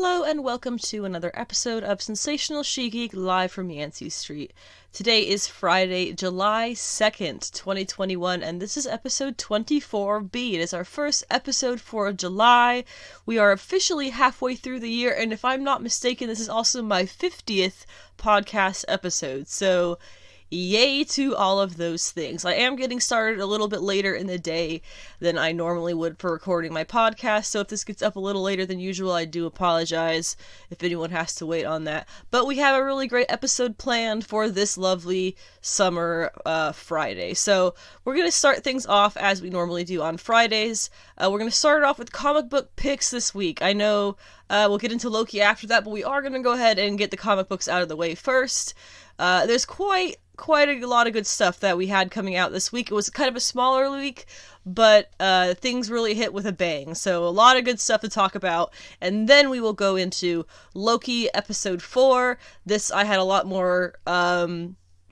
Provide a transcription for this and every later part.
Hello and welcome to another episode of Sensational She-Geek live from Yancey Street. Today is Friday, July 2nd, 2021, and this is episode 24B. It is our first episode for July. We are officially halfway through the year, and if I'm not mistaken, this is also my 50th podcast episode, so yay to all of those things. I am getting started a little bit later in the day than I normally would for recording my podcast, so if this gets up a little later than usual, I do apologize if anyone has to wait on that. But we have a really great episode planned for this lovely summer Friday. So we're going to start things off as we normally do on Fridays. We're going to start it off with comic book picks this week. I know we'll get into Loki after that, but we are going to go ahead and get the comic books out of the way first. There's quite a lot of good stuff that we had coming out this week. It was kind of a smaller week, but things really hit with a bang. So a lot of good stuff to talk about. And then we will go into Loki episode 4. I had a lot more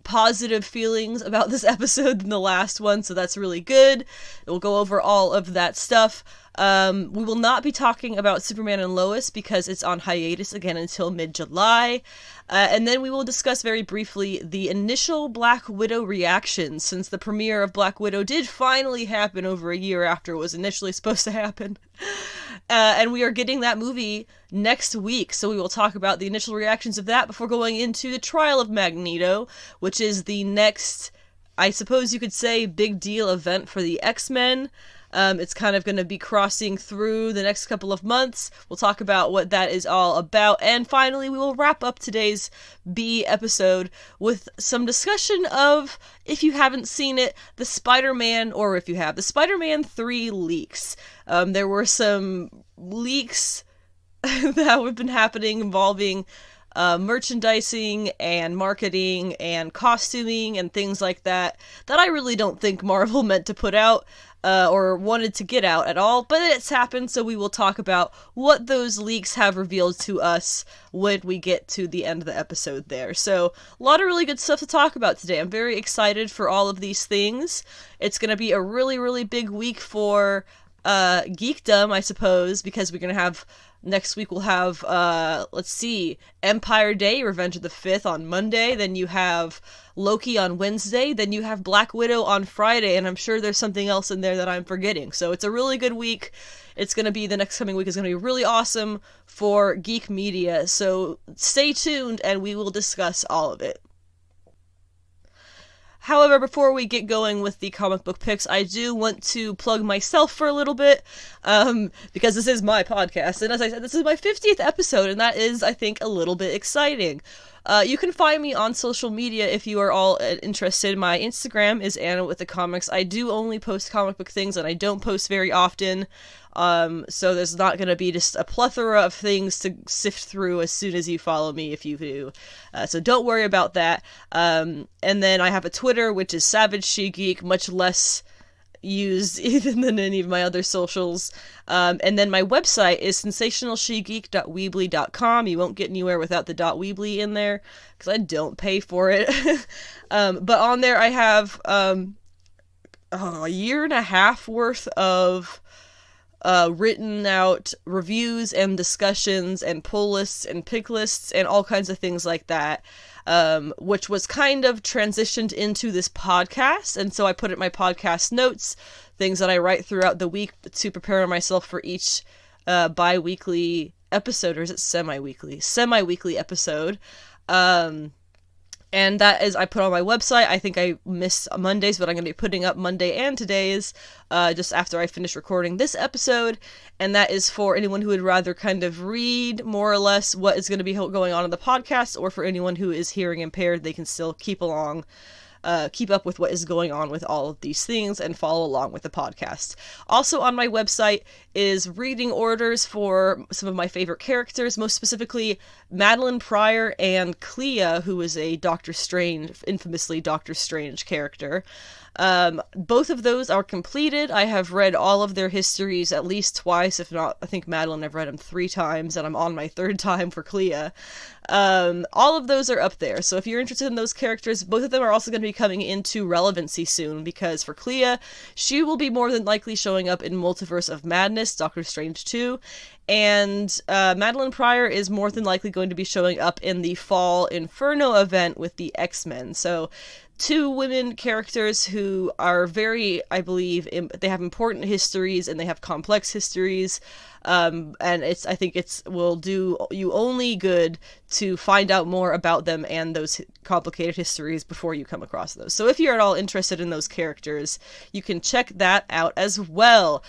positive feelings about this episode than the last one, so that's really good. We'll go over all of that stuff. We will not be talking about Superman and Lois because it's on hiatus again until mid-July. And then we will discuss very briefly the initial Black Widow reactions, since the premiere of Black Widow did finally happen over a year after it was initially supposed to happen. And we are getting that movie next week, so we will talk about the initial reactions of that before going into the Trial of Magneto, which is the next, I suppose you could say, big deal event for the X-Men. It's kind of going to be crossing through the next couple of months. We'll talk about what that is all about. And finally, we will wrap up today's B episode with some discussion of, if you haven't seen it, the Spider-Man, or if you have, the Spider-Man 3 leaks. There were some leaks that have been happening involving merchandising and marketing and costuming and things like that I really don't think Marvel meant to put out or wanted to get out at all, but it's happened, so we will talk about what those leaks have revealed to us when we get to the end of the episode there. So, a lot of really good stuff to talk about today. I'm very excited for all of these things. It's going to be a really, really big week for geekdom, I suppose, because we're going to have next week we'll have, Empire Day, Revenge of the 5th on Monday, then you have Loki on Wednesday, then you have Black Widow on Friday, and I'm sure there's something else in there that I'm forgetting. So it's a really good week. It's going to be, the next coming week is going to be really awesome for geek media, so stay tuned and we will discuss all of it. However, before we get going with the comic book picks, I do want to plug myself for a little bit, because this is my podcast, and as I said, this is my 50th episode, and that is, I think, a little bit exciting. You can find me on social media if you are all interested. My Instagram is Anna with the Comics. I do only post comic book things, and I don't post very often, so there's not going to be just a plethora of things to sift through as soon as you follow me, if you do. So don't worry about that. And then I have a Twitter, which is Savage She-Geek, much less used even than any of my other socials. And then my website is sensationalshegeek.weebly.com. You won't get anywhere without the .weebly in there, because I don't pay for it. But on there I have a year and a half worth of written out reviews and discussions and pull lists and pick lists and all kinds of things like that, which was kind of transitioned into this podcast, and so I put it in my podcast notes, things that I write throughout the week to prepare myself for each bi-weekly episode, or is it semi-weekly? Semi-weekly episode. And that is, I put on my website. I think I missed Mondays, but I'm going to be putting up Monday and today's just after I finish recording this episode. And that is for anyone who would rather kind of read more or less what is going to be going on in the podcast, or for anyone who is hearing impaired, they can still keep up with what is going on with all of these things and follow along with the podcast. Also on my website is reading orders for some of my favorite characters, most specifically Madeline Pryor and Clea, who is a infamously Doctor Strange character. Both of those are completed. I have read all of their histories at least twice, if not, I think Madeline, I've read them 3 times, and I'm on my 3rd time for Clea. All of those are up there, so if you're interested in those characters, both of them are also going to be coming into relevancy soon, because for Clea, she will be more than likely showing up in Multiverse of Madness, Doctor Strange 2, and Madeline Pryor is more than likely going to be showing up in the Fall Inferno event with the X-Men. So, two women characters who are very, I believe, they have important histories and they have complex histories. And I think it will do you only good to find out more about them and those complicated histories before you come across those. So if you're at all interested in those characters, you can check that out as well.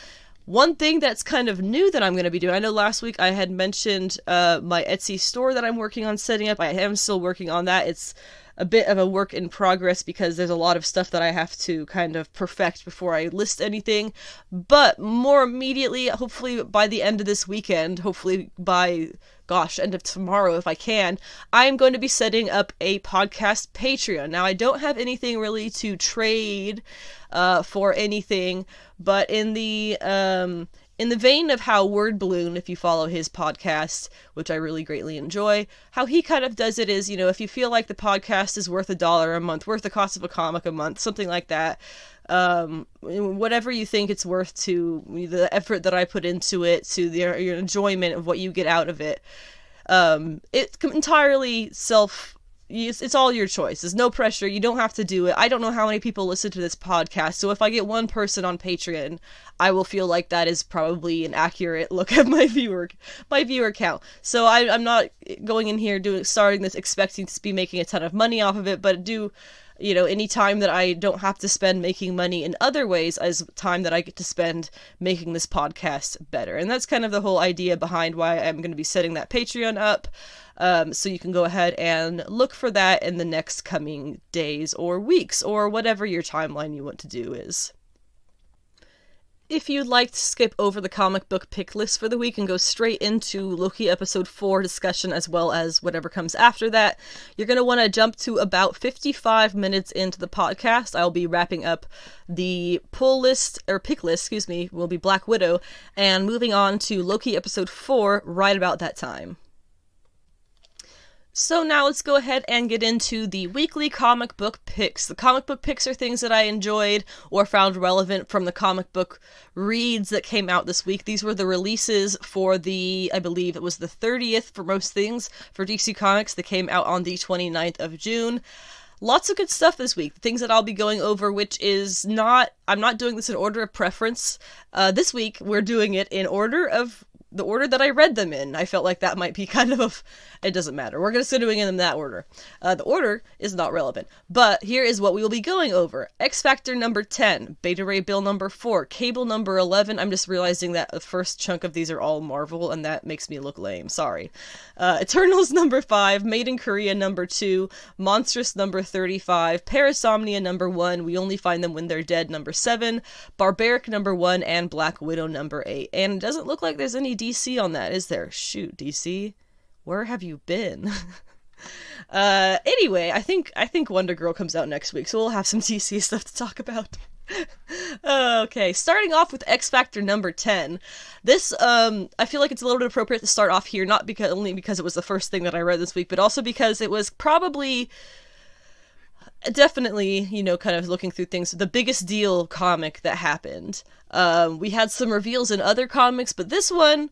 One thing that's kind of new that I'm going to be doing, I know last week I had mentioned my Etsy store that I'm working on setting up. I am still working on that. It's a bit of a work in progress because there's a lot of stuff that I have to kind of perfect before I list anything. But more immediately, hopefully by the end of this weekend, hopefully by, end of tomorrow if I can, I'm going to be setting up a podcast Patreon. Now, I don't have anything really to trade for anything, but in the vein of how Word Balloon, if you follow his podcast, which I really greatly enjoy, how he kind of does it is, if you feel like the podcast is worth $1 a month, worth the cost of a comic a month, something like that, whatever you think it's worth to the effort that I put into it, to your enjoyment of what you get out of it, it's entirely it's all your choice. There's no pressure. You don't have to do it. I don't know how many people listen to this podcast, so if I get one person on Patreon, I will feel like that is probably an accurate look at my viewer count. So I'm not going in here starting this expecting to be making a ton of money off of it, but any time that I don't have to spend making money in other ways as time that I get to spend making this podcast better. And that's kind of the whole idea behind why I'm going to be setting that Patreon up. So you can go ahead and look for that in the next coming days or weeks or whatever your timeline you want to do is. If you'd like to skip over the comic book pick list for the week and go straight into Loki episode 4 discussion as well as whatever comes after that, you're going to want to jump to about 55 minutes into the podcast. I'll be wrapping up the pick list, will be Black Widow, and moving on to Loki episode 4 right about that time. So now let's go ahead and get into the weekly comic book picks. The comic book picks are things that I enjoyed or found relevant from the comic book reads that came out this week. These were the releases for I believe it was the 30th for most things for DC Comics that came out on the 29th of June. Lots of good stuff this week. The things that I'll be going over, which is I'm not doing this in order of preference. This week, we're doing it in the order that I read them in. I felt like that might be kind of it doesn't matter. We're just doing them in that order. The order is not relevant. But here is what we will be going over. X Factor number 10, Beta Ray Bill number 4, Cable number 11. I'm just realizing that the first chunk of these are all Marvel, and that makes me look lame. Sorry. Eternals number 5, Made in Korea number 2, Monstress number 35, Parasomnia number 1, We Only Find Them When They're Dead number 7, Barbaric number 1, and Black Widow number 8. And it doesn't look like there's any DC on that, is there? Shoot, DC, where have you been? Anyway, I think Wonder Girl comes out next week, so we'll have some DC stuff to talk about. Okay, starting off with X Factor number 10. This, I feel like it's a little bit appropriate to start off here, not only because it was the first thing that I read this week, but also because it was definitely, kind of looking through things, the biggest deal comic that happened. We had some reveals in other comics, but this one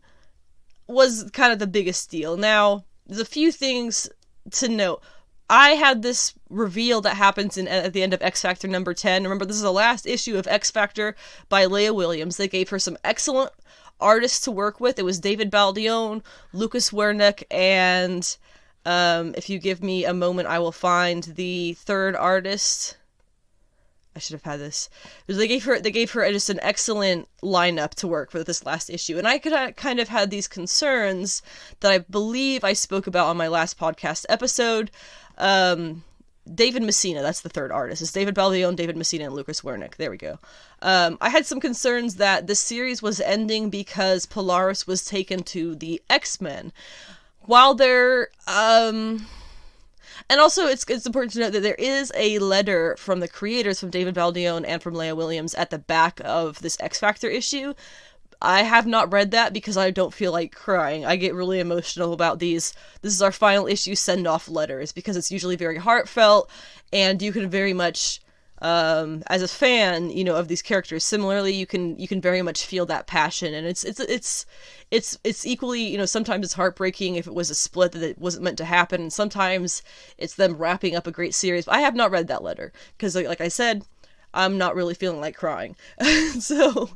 was kind of the biggest deal. Now, there's a few things to note. I had this reveal that happens at the end of X Factor number 10. Remember, this is the last issue of X Factor by Leah Williams. They gave her some excellent artists to work with. It was David Baldione, Lucas Werneck, and if you give me a moment, I will find the third artist. I should have had this. They gave her just an excellent lineup to work with this last issue. And I kind of had these concerns that I believe I spoke about on my last podcast episode. David Messina, that's the third artist. It's David Baldione, David Messina, and Lucas Werneck. There we go. I had some concerns that the series was ending because Polaris was taken to the X-Men. While they're, and also it's important to note that there is a letter from the creators, from David Baldione and from Leah Williams, at the back of this X Factor issue, I have not read that because I don't feel like crying. I get really emotional about these. This is our final issue send-off letters, because it's usually very heartfelt, and you can very much, as a fan, you know, of these characters, similarly, you can very much feel that passion, and it's equally, you know, sometimes it's heartbreaking if it was a split that it wasn't meant to happen, and sometimes it's them wrapping up a great series. But I have not read that letter, because like I said, I'm not really feeling like crying. So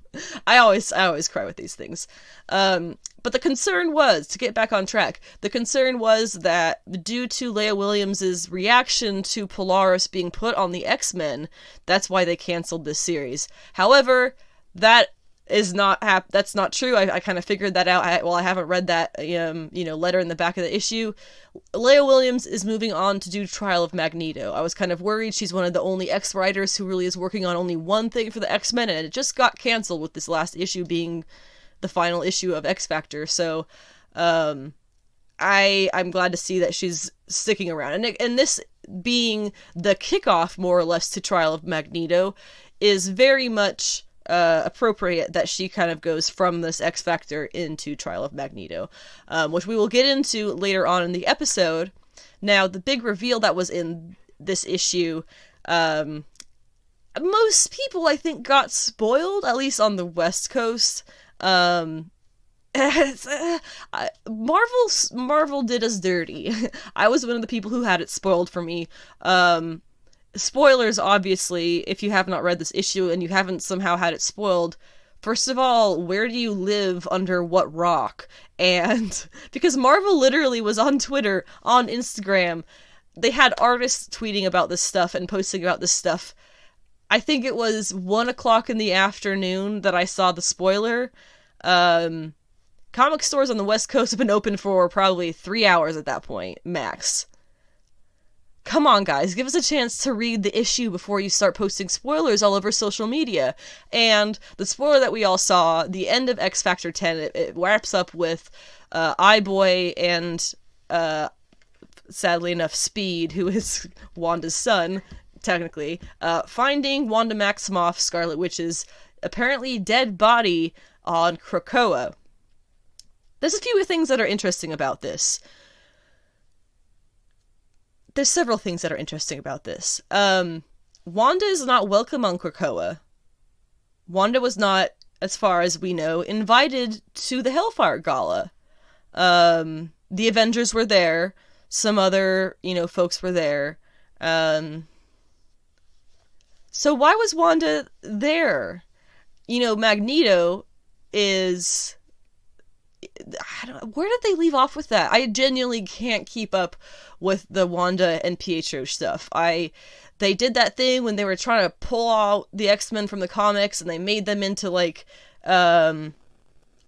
I always cry with these things. But the concern was, to get back on track, the concern was that due to Leah Williams' reaction to Polaris being put on the X-Men, that's why they canceled this series. However, that is not that's not true. I kind of figured that out. I haven't read that letter in the back of the issue. Leah Williams is moving on to do Trial of Magneto. I was kind of worried. She's one of the only X-writers who really is working on only one thing for the X-Men, and it just got canceled with this last issue being the final issue of X-Factor. So I'm glad to see that she's sticking around. And this being the kickoff, more or less, to Trial of Magneto is very much appropriate that she kind of goes from this X Factor into Trial of Magneto, which we will get into later on in the episode. Now, the big reveal that was in this issue, most people, I think, got spoiled, at least on the West Coast. Marvel did us dirty. I was one of the people who had it spoiled for me. Spoilers, obviously, if you have not read this issue and you haven't somehow had it spoiled. First of all, where do you live, under what rock? And because Marvel literally was on Twitter, on Instagram, they had artists tweeting about this stuff and posting about this stuff. I think it was 1 o'clock in the afternoon that I saw the spoiler. Comic stores on the West Coast have been open for probably 3 hours at that point, max. Come on, guys, give us a chance to read the issue before you start posting spoilers all over social media. And the spoiler that we all saw, the end of X Factor 10, it wraps up with iBoy and, sadly enough, Speed, who is Wanda's son, technically, finding Wanda Maximoff, Scarlet Witch's apparently dead body on Krakoa. There's a few things that are interesting about this. There's several things that are interesting about this. Wanda is not welcome on Krakoa. Wanda was not, as far as we know, invited to the Hellfire Gala. The Avengers were there. Some other, folks were there. So why was Wanda there? Magneto is... where did they leave off with that? I genuinely can't keep up with the Wanda and Pietro stuff. They did that thing when they were trying to pull out the X-Men from the comics, and they made them into what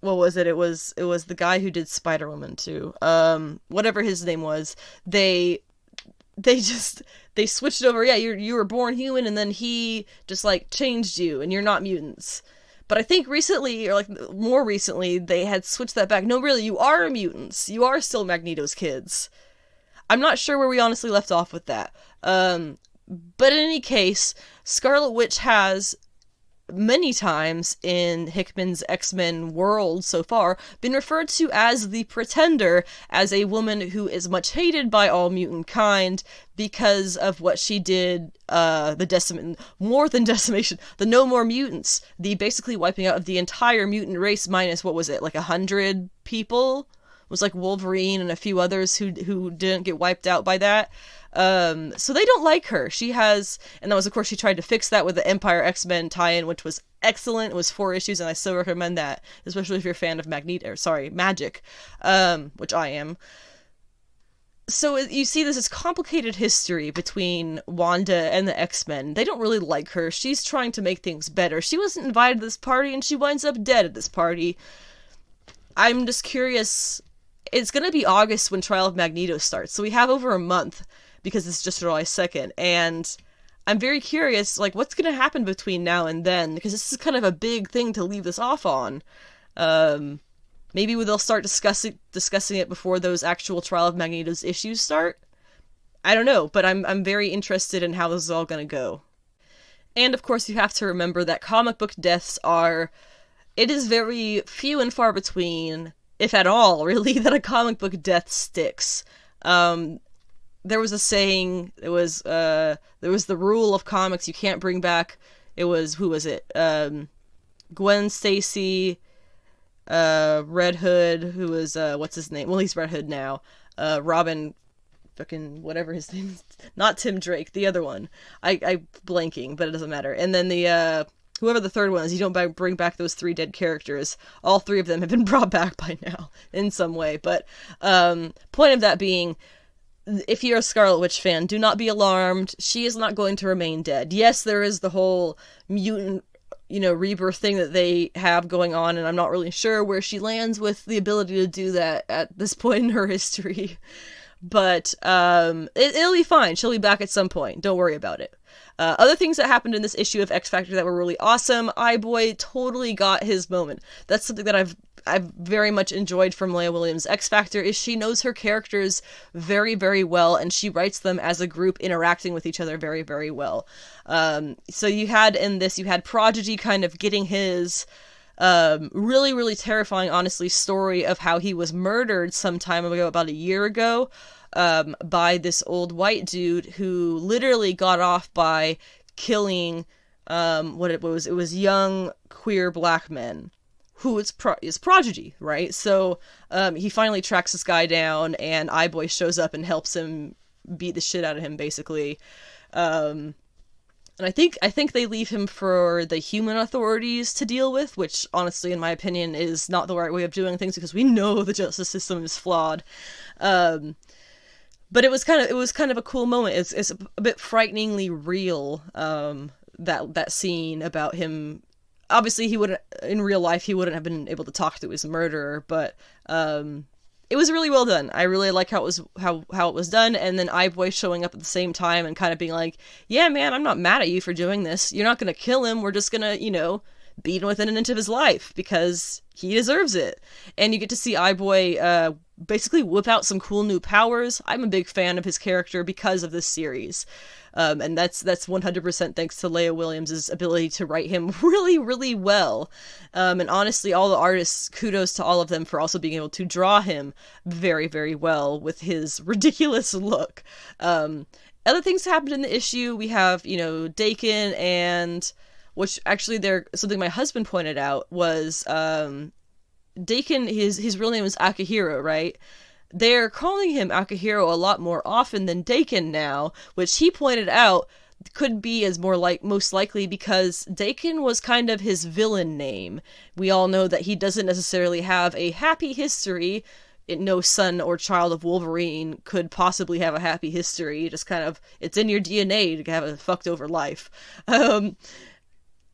was it? It was the guy who did Spider-Woman too. Whatever his name was. They switched over. Yeah, you were born human, and then he just changed you, and you're not mutants. But I think recently, or more recently, they had switched that back. No, really, you are mutants. You are still Magneto's kids. I'm not sure where we honestly left off with that. But in any case, Scarlet Witch has many times in Hickman's X-Men world so far been referred to as the Pretender, as a woman who is much hated by all mutant kind because of what she did, more than decimation, the No More Mutants, the basically wiping out of the entire mutant race minus, 100 people? It was Wolverine and a few others who didn't get wiped out by that. So they don't like her. She has, and that was, of course, she tried to fix that with the Empire X-Men tie-in, which was excellent. It was 4 issues, and I still recommend that, especially if you're a fan of Magic, which I am. So you see this complicated history between Wanda and the X-Men. They don't really like her. She's trying to make things better. She wasn't invited to this party, and she winds up dead at this party. I'm just curious. It's going to be August when Trial of Magneto starts, so we have over a month, because it's just July 2nd, and I'm very curious, what's going to happen between now and then, because this is kind of a big thing to leave this off on. Maybe they'll start discussing it before those actual Trial of Magneto's issues start? I don't know, but I'm very interested in how this is all going to go. And, of course, you have to remember that comic book deaths are it is very few and far between, if at all, really, that a comic book death sticks. There was a saying, there was the rule of comics, you can't bring back, it was, who was it? Gwen Stacy, Red Hood, who was, what's his name? Well, he's Red Hood now. Robin, fucking, whatever his name is. Not Tim Drake, the other one. I blanking, but it doesn't matter. And then the, whoever the third one is, you don't bring back those 3 dead characters. All 3 of them have been brought back by now, in some way. But, point of that being, if you're a Scarlet Witch fan, do not be alarmed. She is not going to remain dead. Yes, there is the whole mutant, rebirth thing that they have going on, and I'm not really sure where she lands with the ability to do that at this point in her history. But it'll be fine. She'll be back at some point. Don't worry about it. Other things that happened in this issue of X Factor that were really awesome. iBoy totally got his moment. That's something that I've very much enjoyed from Leah Williams. X Factor is she knows her characters very, very well, and she writes them as a group interacting with each other very, very well. So you had Prodigy kind of getting his really, really terrifying, honestly, story of how he was murdered some time ago, about a year ago, by this old white dude who literally got off by killing, it was young queer black men, who is Prodigy, right? So, he finally tracks this guy down, and iBoy shows up and helps him beat the shit out of him, basically. And I think they leave him for the human authorities to deal with, which honestly, in my opinion, is not the right way of doing things, because we know the justice system is flawed. But it was kind of a cool moment. It's a bit frighteningly real. That scene about him. Obviously, in real life he wouldn't have been able to talk to his murderer, but it was really well done. I really like how it was done, and then iBoy showing up at the same time and kind of being like, "Yeah, man, I'm not mad at you for doing this. You're not gonna kill him. We're just gonna, beat him within an inch of his life because he deserves it." And you get to see iBoy basically whip out some cool new powers. I'm a big fan of his character because of this series. And that's 100% thanks to Leah Williams' ability to write him really, really well. And honestly, all the artists, kudos to all of them for also being able to draw him very, very well with his ridiculous look. Other things happened in the issue. We have, Dakin, and which actually something my husband pointed out was, Dakin, his real name is Akihiro, right? They're calling him Akihiro a lot more often than Dakin now, which he pointed out could be most likely because Dakin was kind of his villain name. We all know that he doesn't necessarily have a happy history. No son or child of Wolverine could possibly have a happy history. Just kind of, it's in your DNA to have a fucked over life.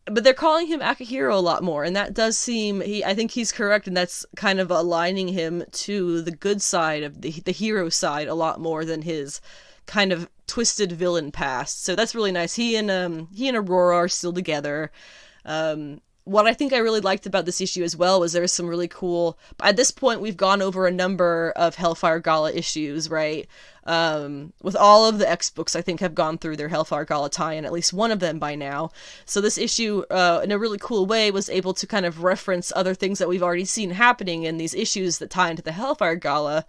But they're calling him Akihiro a lot more, and that does seem, I think he's correct, and that's kind of aligning him to the good side of the hero side a lot more than his kind of twisted villain past. So that's really nice. He and Aurora are still together. What I think I really liked about this issue as well was there was some really cool, at this point we've gone over a number of Hellfire Gala issues, right? With all of the X books, I think, have gone through their Hellfire Gala tie-in, at least one of them by now. So this issue, in a really cool way, was able to kind of reference other things that we've already seen happening in these issues that tie into the Hellfire Gala.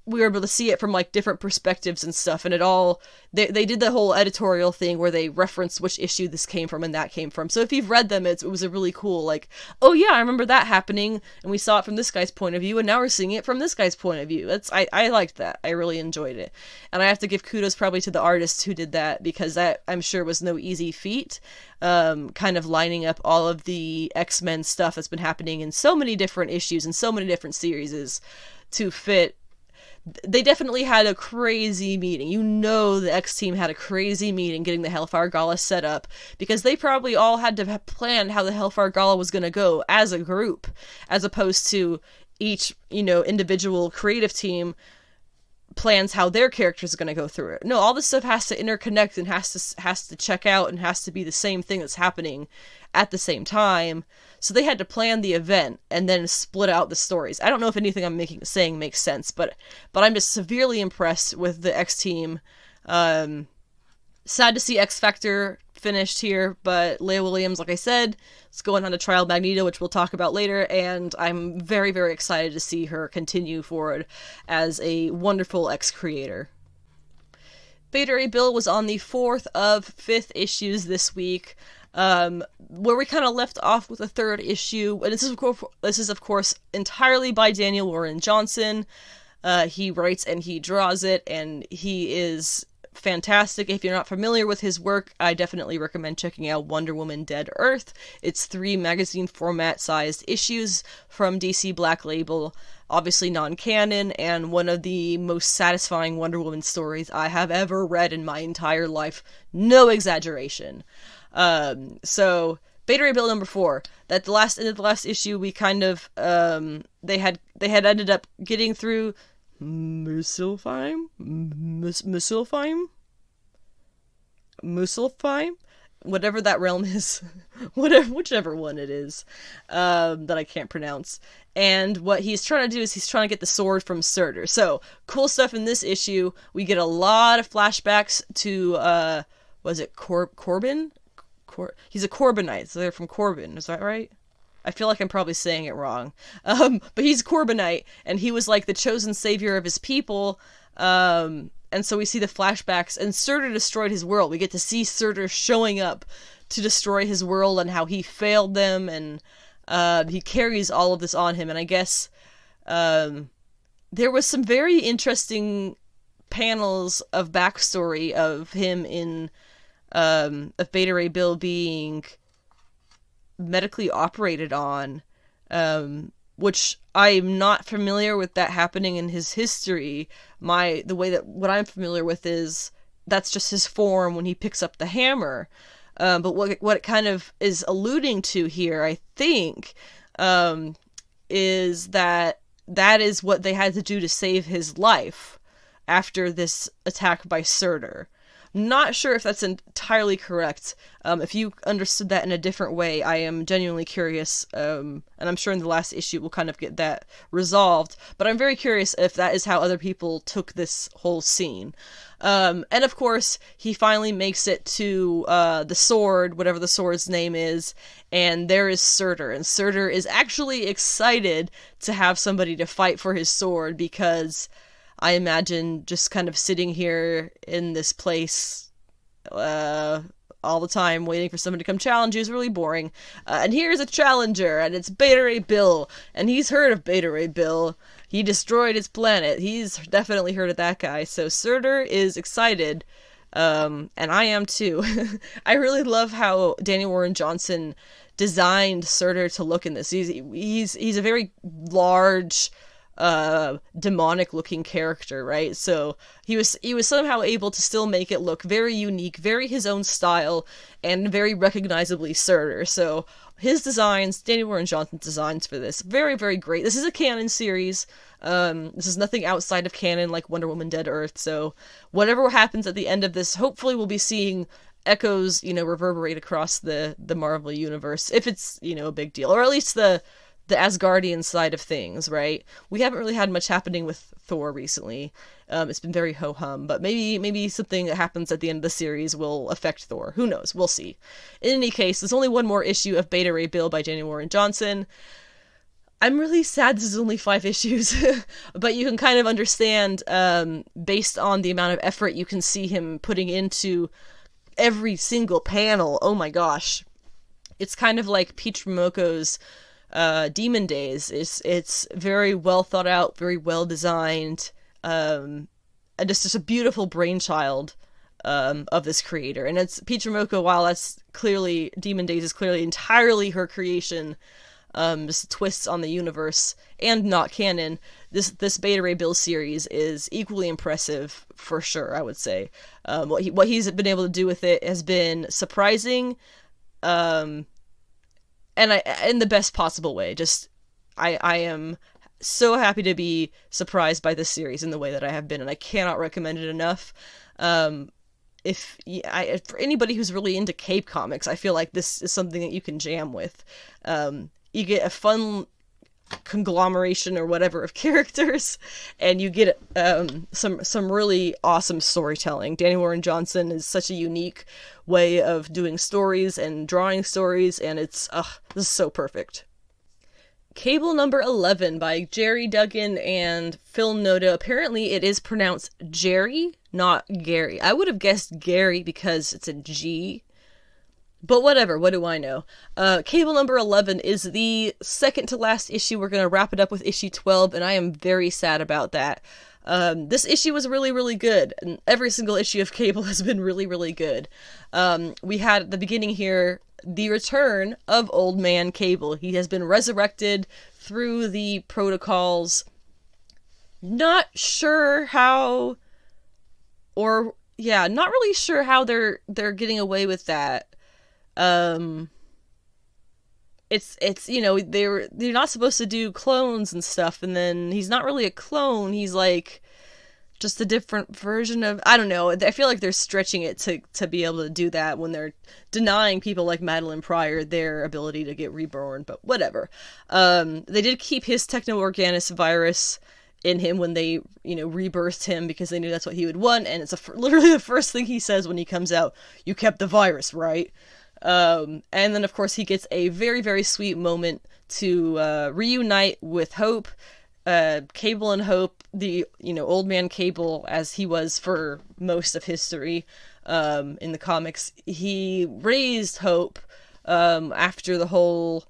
We were able to see it from different perspectives and stuff, and they did the whole editorial thing where they referenced which issue this came from and that came from. So if you've read them, it was a really cool, oh yeah, I remember that happening, and we saw it from this guy's point of view, and now we're seeing it from this guy's point of view. I liked that. I really enjoyed it. And I have to give kudos probably to the artists who did that, because that, I'm sure, was no easy feat. Kind of lining up all of the X-Men stuff that's been happening in so many different issues and so many different series to fit. They definitely had a crazy meeting. The X team had a crazy meeting getting the Hellfire Gala set up, because they probably all had to have planned how the Hellfire Gala was going to go as a group, as opposed to each, individual creative team plans how their characters are going to go through it. No, all this stuff has to interconnect and has to check out and has to be the same thing that's happening at the same time. So they had to plan the event and then split out the stories. I don't know if anything I'm saying makes sense, but I'm just severely impressed with the X team. Sad to see X Factor finished here, but Leah Williams, like I said, is going on to Trial of Magneto, which we'll talk about later, and I'm very, very excited to see her continue forward as a wonderful ex-creator. Beta Ray Bill was on the 4th of 5th issues this week, where we kind of left off with the 3rd issue, and this is of course entirely by Daniel Warren Johnson. He writes and he draws it, and he is fantastic. If you're not familiar with his work, I definitely recommend checking out Wonder Woman Dead Earth. It's 3 magazine format sized issues from DC Black Label, obviously non-canon, and one of the most satisfying Wonder Woman stories I have ever read in my entire life. No exaggeration. So Beta Ray Bill number 4. That the last end of the last issue, we kind of they had ended up getting through Muspelheim, whatever that realm is, whichever one it is, that I can't pronounce. And what he's trying to do is he's trying to get the sword from Surtur. So, cool stuff in this issue. We get a lot of flashbacks to, was it Corbin? He's a Corbinite, so they're from Corbin, is that right? I feel like I'm probably saying it wrong. But he's Corbinite, and he was like the chosen savior of his people. And so we see the flashbacks, and Surtur destroyed his world. We get to see Surtur showing up to destroy his world and how he failed them, and he carries all of this on him. And I guess there was some very interesting panels of backstory of him in of Beta Ray Bill being medically operated on, which I'm not familiar with that happening in his history. The way that what I'm familiar with is that's just his form when he picks up the hammer. But what it kind of is alluding to here, I think, is that is what they had to do to save his life after this attack by Surtur. Not sure if that's entirely correct. If you understood that in a different way, I am genuinely curious, and I'm sure in the last issue we'll kind of get that resolved, but I'm very curious if that is how other people took this whole scene. And of course, he finally makes it to the sword, whatever the sword's name is, and there is Surtur, and Surtur is actually excited to have somebody to fight for his sword, because I imagine just kind of sitting here in this place all the time waiting for somebody to come challenge you is really boring. And here's a challenger, and it's Beta Ray Bill, and he's heard of Beta Ray Bill. He destroyed his planet. He's definitely heard of that guy. So Surtur is excited, and I am too. I really love how Daniel Warren Johnson designed Surtur to look in this. He's a very large, demonic looking character, right? So he was somehow able to still make it look very unique, very his own style, and very recognizably Surtur. So his designs, Daniel Warren Johnson's designs for this, very, very great. This is a canon series. This is nothing outside of canon like Wonder Woman Dead Earth. So whatever happens at the end of this, hopefully we'll be seeing echoes, reverberate across the Marvel universe, if it's, a big deal, or at least the Asgardian side of things, right? We haven't really had much happening with Thor recently. It's been very ho-hum, but maybe something that happens at the end of the series will affect Thor. Who knows? We'll see. In any case, there's only one more issue of Beta Ray Bill by Daniel Warren Johnson. I'm really sad this is only 5 issues, but you can kind of understand, based on the amount of effort you can see him putting into every single panel. Oh my gosh. It's kind of like Peach Momoko's Demon Days. It's very well thought out, very well designed, and just a beautiful brainchild of this creator. And it's Peach Momoko, while that's clearly, Demon Days is clearly entirely her creation, just twists on the universe and not canon. This Beta Ray Bill series is equally impressive, for sure, I would say. What he's been able to do with it has been surprising, and in the best possible way. I am so happy to be surprised by this series in the way that I have been, and I cannot recommend it enough. For anybody who's really into Cape Comics, I feel like this is something that you can jam with. You get a fun conglomeration or whatever of characters, and you get some really awesome storytelling. Danny Warren Johnson is such a unique way of doing stories and drawing stories, and it's this is so perfect. Cable number 11 by Jerry Duggan and Phil Noto. Apparently it is pronounced Jerry, not Gary. I would have guessed Gary because it's a G, but whatever, what do I know? Cable number 11 is the second to last issue. We're going to wrap it up with issue 12, and I am very sad about that. This issue was really, really good, and every single issue of Cable has been really, really good. We had at the beginning here the return of Old Man Cable. He has been resurrected through the protocols. Not sure how, not really sure how they're getting away with that. It's they're not supposed to do clones and stuff, and then he's not really a clone. He's like just a different version of, I don't know. I feel like they're stretching it to be able to do that when they're denying people like Madeline Pryor their ability to get reborn, but whatever. They did keep his techno-organic virus in him when they, rebirthed him, because they knew that's what he would want, and it's literally the first thing he says when he comes out: "You kept the virus, right?" And then, of course, he gets a very, very sweet moment to reunite with Hope. Cable and Hope, the, Old Man Cable, as he was for most of history in the comics, he raised Hope after the whole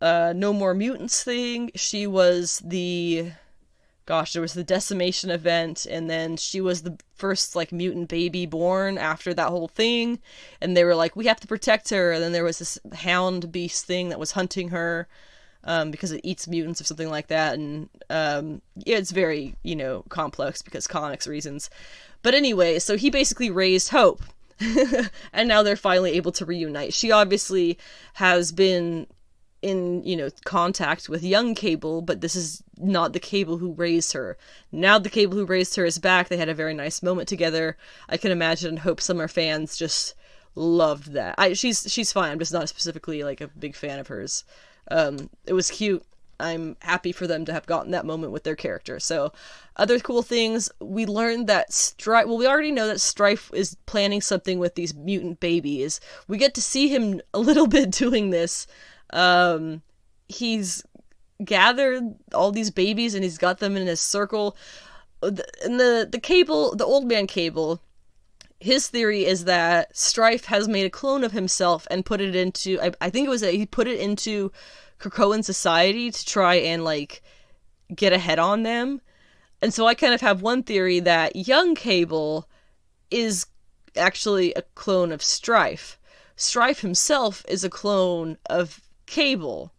No More Mutants thing. She was there was the decimation event, and then she was the first, mutant baby born after that whole thing, and they were like, we have to protect her, and then there was this hound beast thing that was hunting her, because it eats mutants or something like that, and it's very, complex because comics reasons. But anyway, so he basically raised Hope, and now they're finally able to reunite. She obviously has been in, contact with young Cable, but this is not the Cable who raised her. Now the Cable who raised her is back. They had a very nice moment together. I can imagine and hope Summer fans just loved that. She's fine. I'm just not specifically a big fan of hers. It was cute. I'm happy for them to have gotten that moment with their character. So, other cool things, we learned that Strife, we already know that Strife is planning something with these mutant babies. We get to see him a little bit doing this. He's gathered all these babies and he's got them in his circle. And the Cable, the Old Man Cable, his theory is that Strife has made a clone of himself and put it into, I think it was that he put it into Krakoan society to try and get ahead on them. And so I kind of have one theory that young Cable is actually a clone of Strife. Strife himself is a clone of Cable.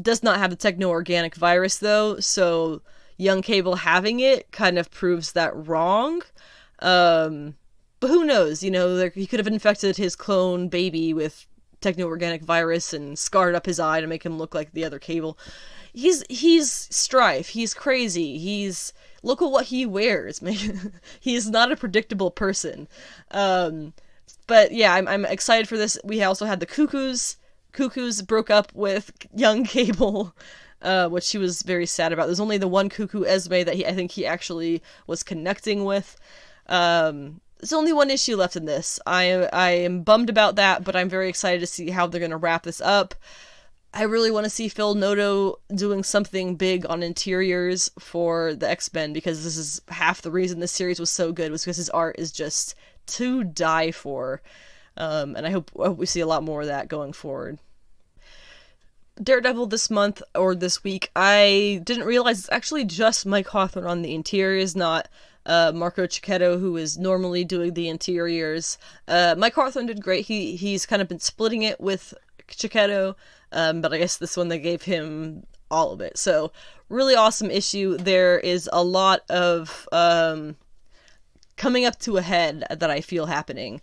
Does not have the techno-organic virus though, so young Cable having it kind of proves that wrong. But who knows, he could have infected his clone baby with techno-organic virus and scarred up his eye to make him look like the other Cable. He's Strife. He's crazy. Look at what he wears. He's not a predictable person. But yeah, I'm excited for this. We also had the Cuckoos. Cuckoos broke up with young Cable, which she was very sad about. There's only the one Cuckoo, Esme, that I think he actually was connecting with. There's only one issue left in this. I am bummed about that, but I'm very excited to see how they're going to wrap this up. I really want to see Phil Noto doing something big on interiors for the X-Men, because this is half the reason this series was so good, was because his art is just to die for. And I hope we see a lot more of that going forward. Daredevil this month, or this week, I didn't realize it's actually just Mike Hawthorne on the interiors, not Marco Cicchetto, who is normally doing the interiors. Mike Hawthorne did great. He's kind of been splitting it with Cicchetto, but I guess this one they gave him all of it. So, really awesome issue. There is a lot of coming up to a head that I feel happening.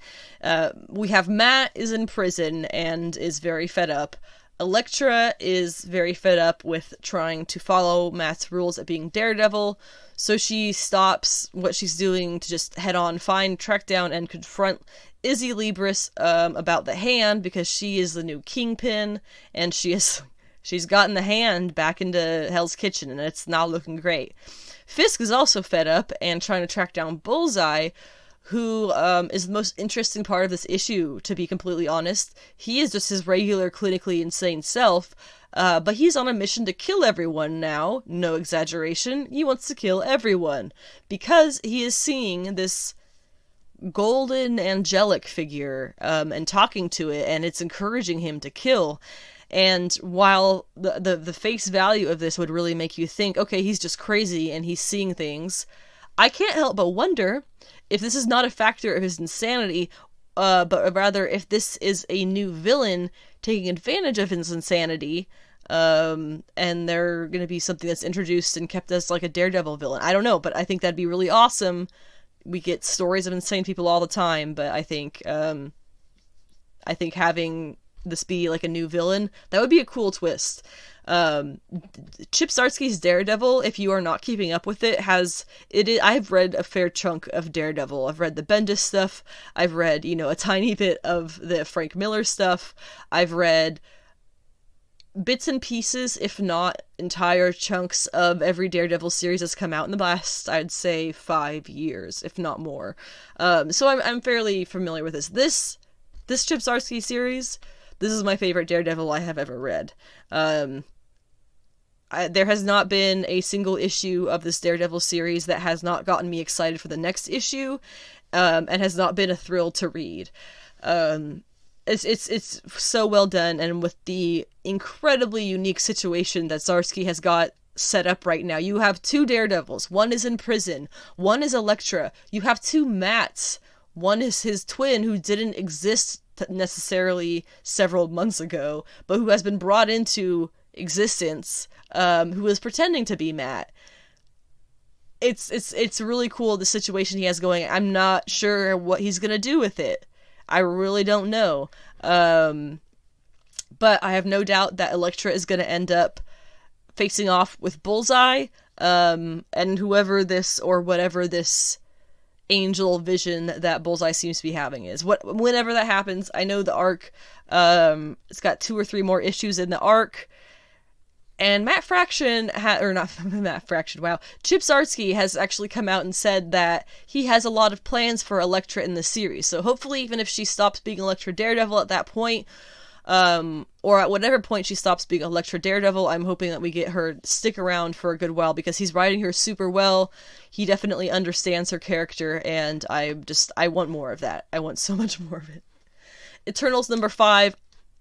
We have Matt is in prison and is very fed up. Elektra is very fed up with trying to follow Matt's rules at being Daredevil, so she stops what she's doing to just head on, track down, and confront Izzy Libris about the hand, because she is the new Kingpin, and she is She's gotten the hand back into Hell's Kitchen, and it's not looking great. Fisk is also fed up and trying to track down Bullseye, who is the most interesting part of this issue, to be completely honest. He is just his regular clinically insane self, but he's on a mission to kill everyone now. No exaggeration. He wants to kill everyone because he is seeing this golden angelic figure and talking to it, and it's encouraging him to kill. And while the face value of this would really make you think, okay, he's just crazy and he's seeing things, I can't help but wonder if this is not a factor of his insanity, but rather if this is a new villain taking advantage of his insanity, and they're going to be something that's introduced and kept as like a Daredevil villain. I don't know, but I think that'd be really awesome. We get stories of insane people all the time, but I think having this be like a new villain, that would be a cool twist. Chip Zdarsky's Daredevil, if you are not keeping up with it, I've read a fair chunk of Daredevil. I've read the Bendis stuff. I've read, a tiny bit of the Frank Miller stuff. I've read bits and pieces, if not entire chunks, of every Daredevil series that's come out in the last, I'd say, 5 years, if not more. So I'm fairly familiar with this. This Chip Zdarsky series, this is my favorite Daredevil I have ever read. There has not been a single issue of this Daredevil series that has not gotten me excited for the next issue, and has not been a thrill to read. It's so well done, and with the incredibly unique situation that Zdarsky has got set up right now. You have 2 Daredevils. One is in prison. One is Elektra. You have 2 Matts. One is his twin, who didn't exist necessarily several months ago, but who has been brought into existence, who is pretending to be Matt. It's really cool, the situation he has going. I'm not sure what he's gonna do with it. I really don't know. But I have no doubt that Elektra is gonna end up facing off with Bullseye, and whoever this or whatever this angel vision that Bullseye seems to be having is. Whenever that happens, I know the arc, it's got 2 or 3 more issues in the arc, and Chip Zdarsky has actually come out and said that he has a lot of plans for Elektra in the series, so hopefully even if she stops being Elektra Daredevil at that point, or at whatever point she stops being Elektra Daredevil, I'm hoping that we get her stick around for a good while, because he's writing her super well. He definitely understands her character, and I want more of that. I want so much more of it. Eternals number 5.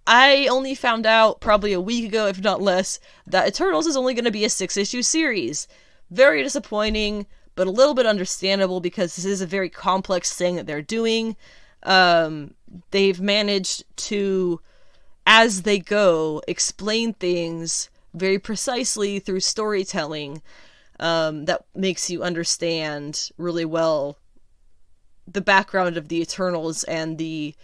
I only found out probably a week ago, if not less, that Eternals is only going to be a 6-issue series. Very disappointing, but a little bit understandable, because this is a very complex thing that they're doing. They've managed to, as they go, explain things very precisely through storytelling, that makes you understand really well the background of the Eternals and the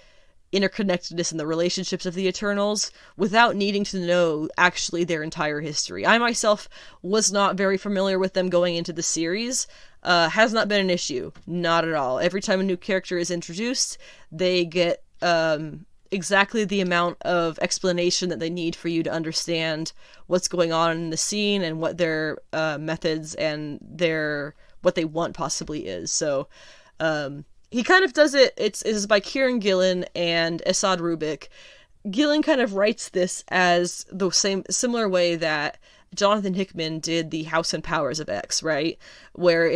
interconnectedness and the relationships of the Eternals without needing to know actually their entire history. I myself was not very familiar with them going into the series. Has not been an issue. Not at all. Every time a new character is introduced, they get exactly the amount of explanation that they need for you to understand what's going on in the scene and what their methods and what they want possibly is. So he kind of does it. It's by Kieran Gillen and Esad Rubik. Gillen kind of writes this as the similar way that Jonathan Hickman did the House and Powers of X, right? Where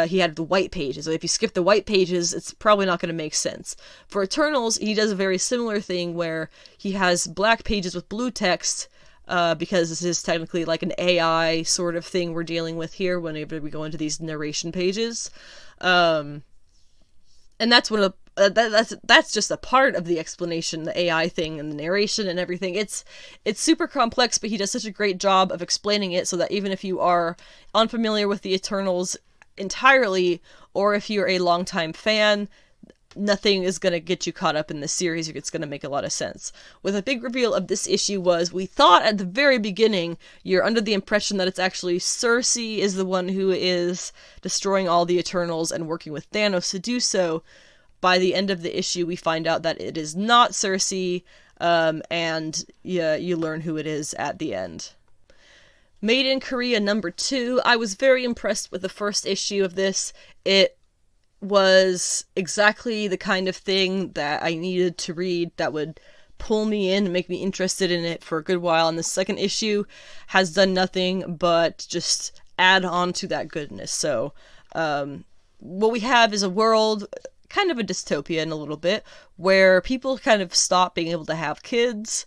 he had the white pages. So if you skip the white pages, it's probably not going to make sense. For Eternals, he does a very similar thing where he has black pages with blue text, because this is technically like an AI sort of thing we're dealing with here whenever we go into these narration pages. And that's that's just a part of the explanation, the AI thing and the narration and everything. It's super complex, but he does such a great job of explaining it so that even if you are unfamiliar with the Eternals entirely, or if you're a longtime fan, nothing is going to get you caught up in the series. It's going to make a lot of sense. With a big reveal of this issue was, we thought at the very beginning, you're under the impression that it's actually Cersei is the one who is destroying all the Eternals and working with Thanos to do so. By the end of the issue, we find out that it is not Cersei. and yeah, you learn who it is at the end. Made in Korea #2. I was very impressed with the first issue of this. It was exactly the kind of thing that I needed to read that would pull me in and make me interested in it for a good while. And the second issue has done nothing but just add on to that goodness. So, what we have is a world, kind of a dystopia in a little bit, where people kind of stop being able to have kids.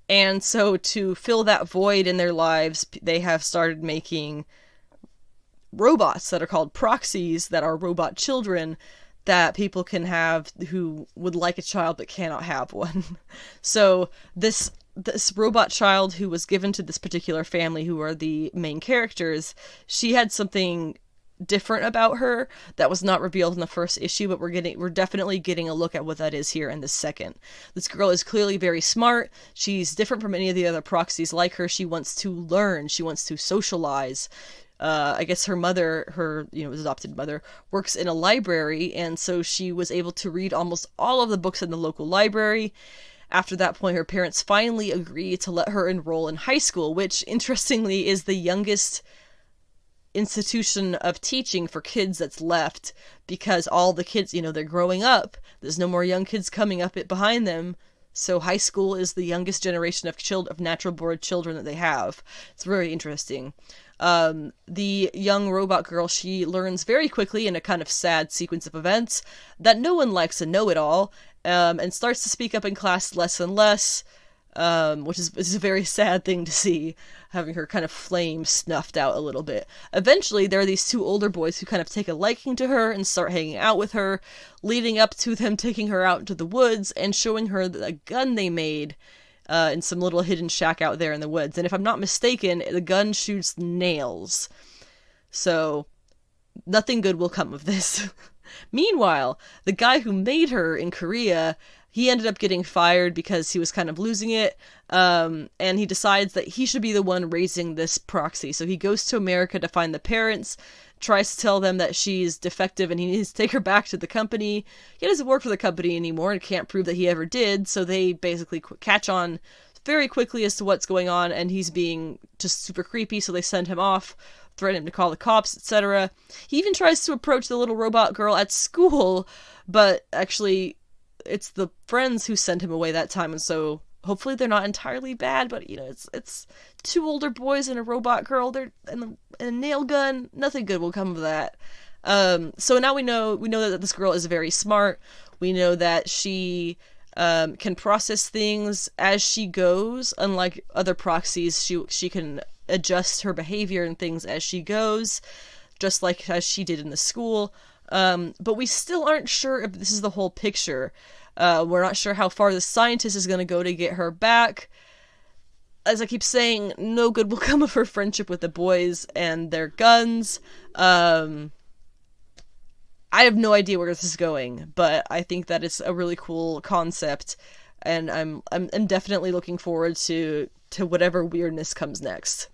And so to fill that void in their lives, they have started making robots that are called proxies, that are robot children that people can have who would like a child but cannot have one. So this robot child who was given to this particular family, who are the main characters, she had something different about her that was not revealed in the first issue, but we're definitely getting a look at what that is here in the second. This girl is clearly very smart. She's different from any of the other proxies like her. She wants to learn. She wants to socialize. I guess her mother, her adopted mother, works in a library, and so she was able to read almost all of the books in the local library. After that point, her parents finally agree to let her enroll in high school, which, interestingly, is the youngest institution of teaching for kids that's left, because all the kids, they're growing up. There's no more young kids coming up behind them. So high school is the youngest generation of natural-born children that they have. It's very interesting. The young robot girl, she learns very quickly in a kind of sad sequence of events that no one likes a know-it-all, and starts to speak up in class less and less, which is a very sad thing to see, having her kind of flame snuffed out a little bit. Eventually, there are these two older boys who kind of take a liking to her and start hanging out with her, leading up to them taking her out into the woods and showing her the gun they made in some little hidden shack out there in the woods. And if I'm not mistaken, the gun shoots nails. So, nothing good will come of this. Meanwhile, the guy who made her in Korea, he ended up getting fired because he was kind of losing it, and he decides that he should be the one raising this proxy. So he goes to America to find the parents, tries to tell them that she's defective and he needs to take her back to the company. He doesn't work for the company anymore and can't prove that he ever did, so they basically catch on very quickly as to what's going on, and he's being just super creepy, so they send him off, threaten him to call the cops, etc. He even tries to approach the little robot girl at school, but actually it's the friends who sent him away that time, and so hopefully they're not entirely bad, but it's two older boys and a robot girl, they're and a nail gun, nothing good will come of that. So now we know that this girl is very smart. We know that she can process things as she goes. Unlike other proxies, she can adjust her behavior and things as she goes, just like as she did in the school. But we still aren't sure if this is the whole picture. We're not sure how far the scientist is going to go to get her back. As I keep saying, no good will come of her friendship with the boys and their guns. I have no idea where this is going, but I think that it's a really cool concept, and I'm definitely looking forward to whatever weirdness comes next.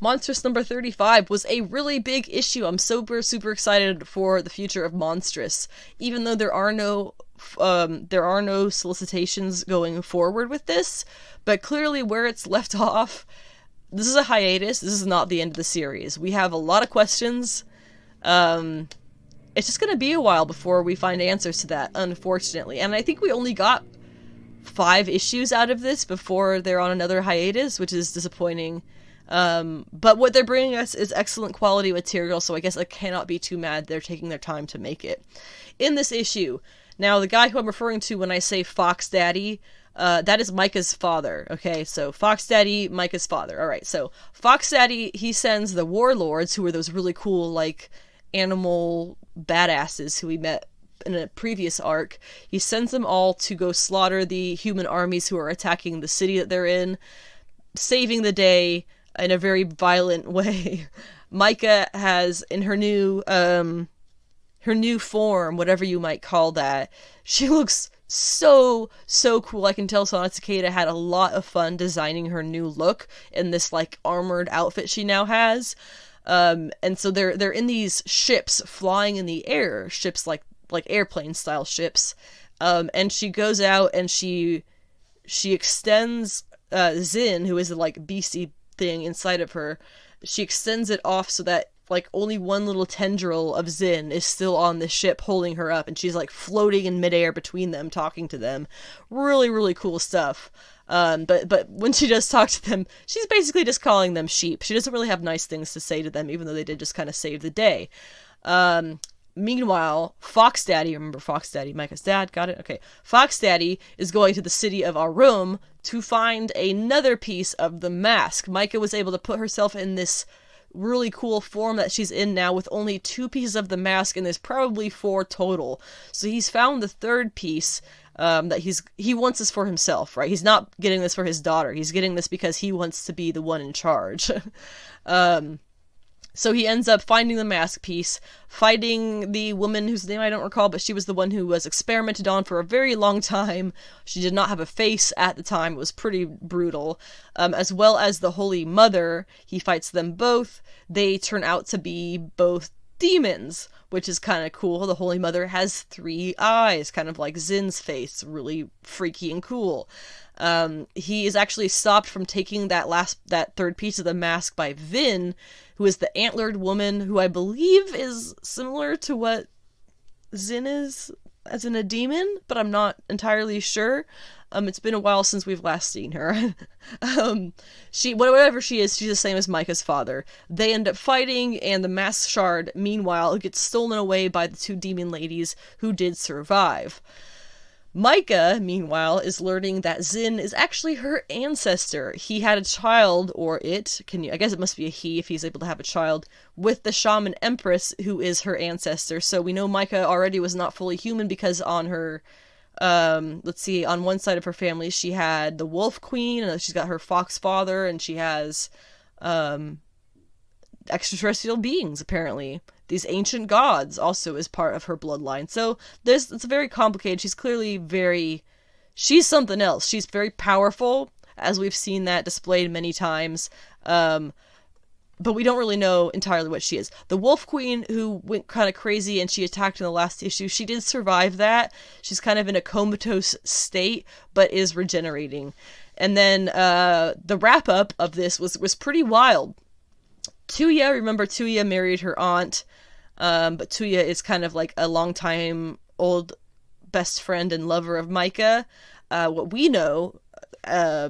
Monstress #35 was a really big issue. I'm super excited for the future of Monstress, even though there are no solicitations going forward with this. But clearly, where it's left off, this is a hiatus. This is not the end of the series. We have a lot of questions. It's just going to be a while before we find answers to that, unfortunately. And I think we only got 5 issues out of this before they're on another hiatus, which is disappointing. But what they're bringing us is excellent quality material, so I guess I cannot be too mad they're taking their time to make it. In this issue, now the guy who I'm referring to when I say Fox Daddy, that is Micah's father, okay? So Fox Daddy, Micah's father. Alright, so Fox Daddy, he sends the warlords, who are those really cool, like, animal badasses who we met in a previous arc. He sends them all to go slaughter the human armies who are attacking the city that they're in, saving the day in a very violent way. Micah has, in her new form, whatever you might call that, she looks so cool. I can tell Sana Takeda had a lot of fun designing her new look in this, like, armored outfit she now has. And so they're in these ships flying in the air, ships like airplane style ships. And she goes out and she extends Zin, who is the like beastie thing inside of her. She extends it off so that like only one little tendril of Zin is still on the ship holding her up, and she's like floating in midair between them, talking to them. Really, really cool stuff. But when she does talk to them, she's basically just calling them sheep. She doesn't really have nice things to say to them, even though they did just kind of save the day. Meanwhile, Fox Daddy, remember Fox Daddy, Micah's dad, got it? Okay. Fox Daddy is going to the city of Arum to find another piece of the mask. Micah was able to put herself in this really cool form that she's in now with only 2 pieces of the mask, and there's probably 4 total. So he's found the 3rd piece, that he wants this for himself, right? He's not getting this for his daughter. He's getting this because he wants to be the one in charge. So he ends up finding the mask piece, fighting the woman whose name I don't recall, but she was the one who was experimented on for a very long time. She did not have a face at the time. It was pretty brutal. As well as the Holy Mother. He fights them both. They turn out to be both demons, which is kind of cool. The Holy Mother has 3 eyes, kind of like Zin's face. Really freaky and cool. He is actually stopped from taking that 3rd piece of the mask by Vin, who is the antlered woman, who I believe is similar to what Zin is, as in a demon, but I'm not entirely sure. It's been a while since we've last seen her. Whatever she is, she's the same as Micah's father. They end up fighting, and the mask shard, meanwhile, gets stolen away by the 2 demon ladies who did survive. Micah, meanwhile, is learning that Zin is actually her ancestor. He had a child, or I guess it must be a he if he's able to have a child, with the shaman empress, who is her ancestor. So we know Micah already was not fully human because on her, on one side of her family, she had the wolf queen, and she's got her fox father, and she has, extraterrestrial beings, apparently. These ancient gods also is part of her bloodline. So it's very complicated. She's something else. She's very powerful, as we've seen that displayed many times. But we don't really know entirely what she is. The Wolf Queen, who went kind of crazy and she attacked in the last issue, she did survive that. She's kind of in a comatose state, but is regenerating. And then the wrap-up of this was pretty wild. Tuya married her aunt, but Tuya is kind of like a longtime old best friend and lover of Micah. What we know,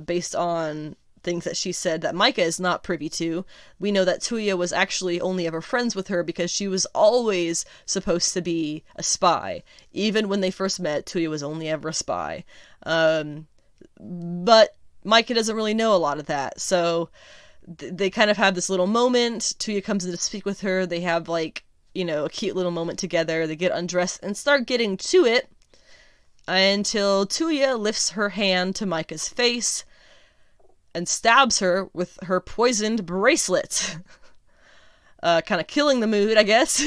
based on things that she said that Micah is not privy to, we know that Tuya was actually only ever friends with her because she was always supposed to be a spy. Even when they first met, Tuya was only ever a spy. But Micah doesn't really know a lot of that, so they kind of have this little moment. Tuya comes in to speak with her. They have, like, a cute little moment together. They get undressed and start getting to it until Tuya lifts her hand to Micah's face and stabs her with her poisoned bracelet. Kind of killing the mood, I guess.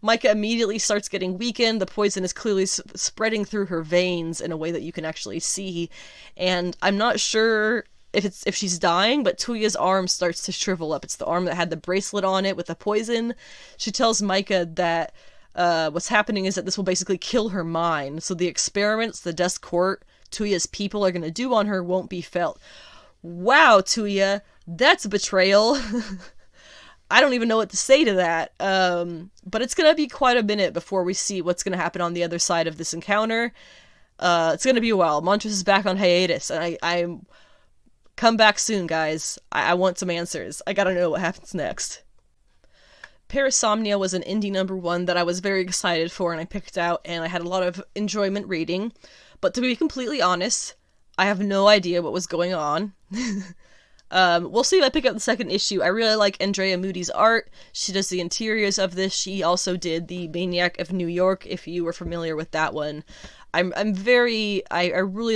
Micah immediately starts getting weakened. The poison is clearly spreading through her veins in a way that you can actually see. And I'm not sure if she's dying, but Tuya's arm starts to shrivel up. It's the arm that had the bracelet on it with the poison. She tells Micah that what's happening is that this will basically kill her mind. So the experiments the Dust Court, Tuya's people, are going to do on her won't be felt. Wow, Tuya, that's a betrayal. I don't even know what to say to that. But it's going to be quite a minute before we see what's going to happen on the other side of this encounter. It's going to be a while. Monstress is back on hiatus, and I'm come back soon, guys. I want some answers. I gotta know what happens next. Parasomnia was an indie #1 that I was very excited for and I picked out, and I had a lot of enjoyment reading. But to be completely honest, I have no idea what was going on. We'll see if I pick up the 2nd issue. I really like Andrea Moody's art. She does the interiors of this. She also did the Maniac of New York, if you were familiar with that one. I really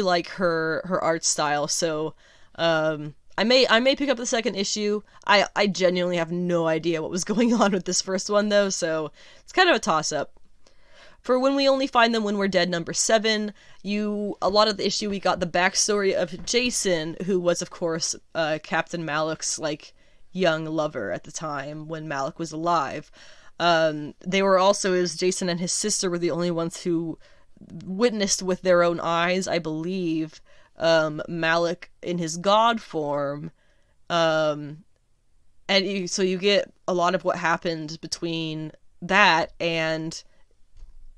like her art style, so I may pick up the 2nd issue. I genuinely have no idea what was going on with this first one, though, so it's kind of a toss-up. For When We Only Find Them When We're Dead, #7, a lot of the issue, we got the backstory of Jason, who was, of course, Captain Malik's, young lover at the time, when Malik was alive. They were also, as Jason and his sister were the only ones who witnessed with their own eyes, I believe, Malik in his god form. So you get a lot of what happened between that and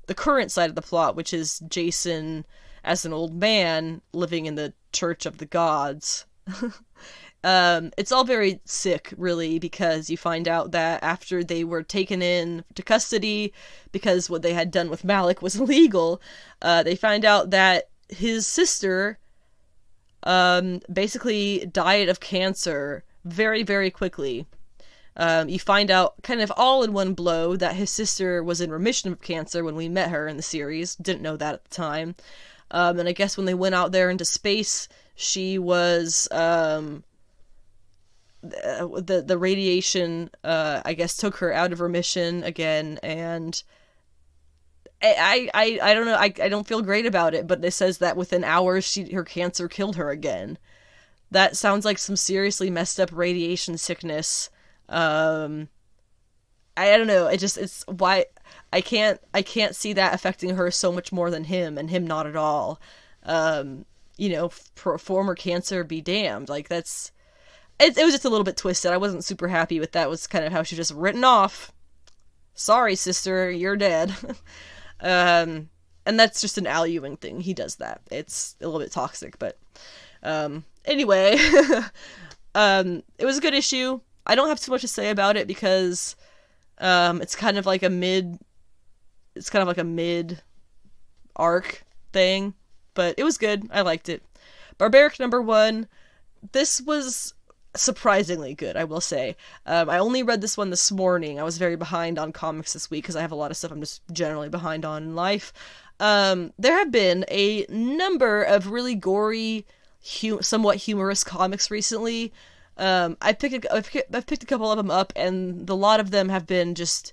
the current side of the plot, which is Jason as an old man living in the Church of the Gods. It's all very sick, really, because you find out that after they were taken in to custody, because what they had done with Malik was illegal, they find out that his sister basically died of cancer very, very quickly. You find out kind of all in one blow that his sister was in remission of cancer when we met her in the series. Didn't know that at the time. And I guess when they went out there into space, she was, the radiation, I guess, took her out of remission again, and I don't know, I don't feel great about it, but it says that within hours, her cancer killed her again. That sounds like some seriously messed up radiation sickness. I don't know, it's why I can't see that affecting her so much more than him, and him not at all. Former cancer be damned, like, that's... It was just a little bit twisted. I wasn't super happy with that. It was kind of how she was just written off. Sorry, sister, you're dead. And that's just an Al Ewing thing. He does that. It's a little bit toxic, but anyway, it was a good issue. I don't have too much to say about it because it's kind of like a mid arc thing, but it was good. I liked it. Barbaric #1. This was surprisingly good, I will say. I only read this one this morning. I was very behind on comics this week because I have a lot of stuff I'm just generally behind on in life. There have been a number of really gory, somewhat humorous comics recently. I've picked a couple of them up, and a lot of them have been just,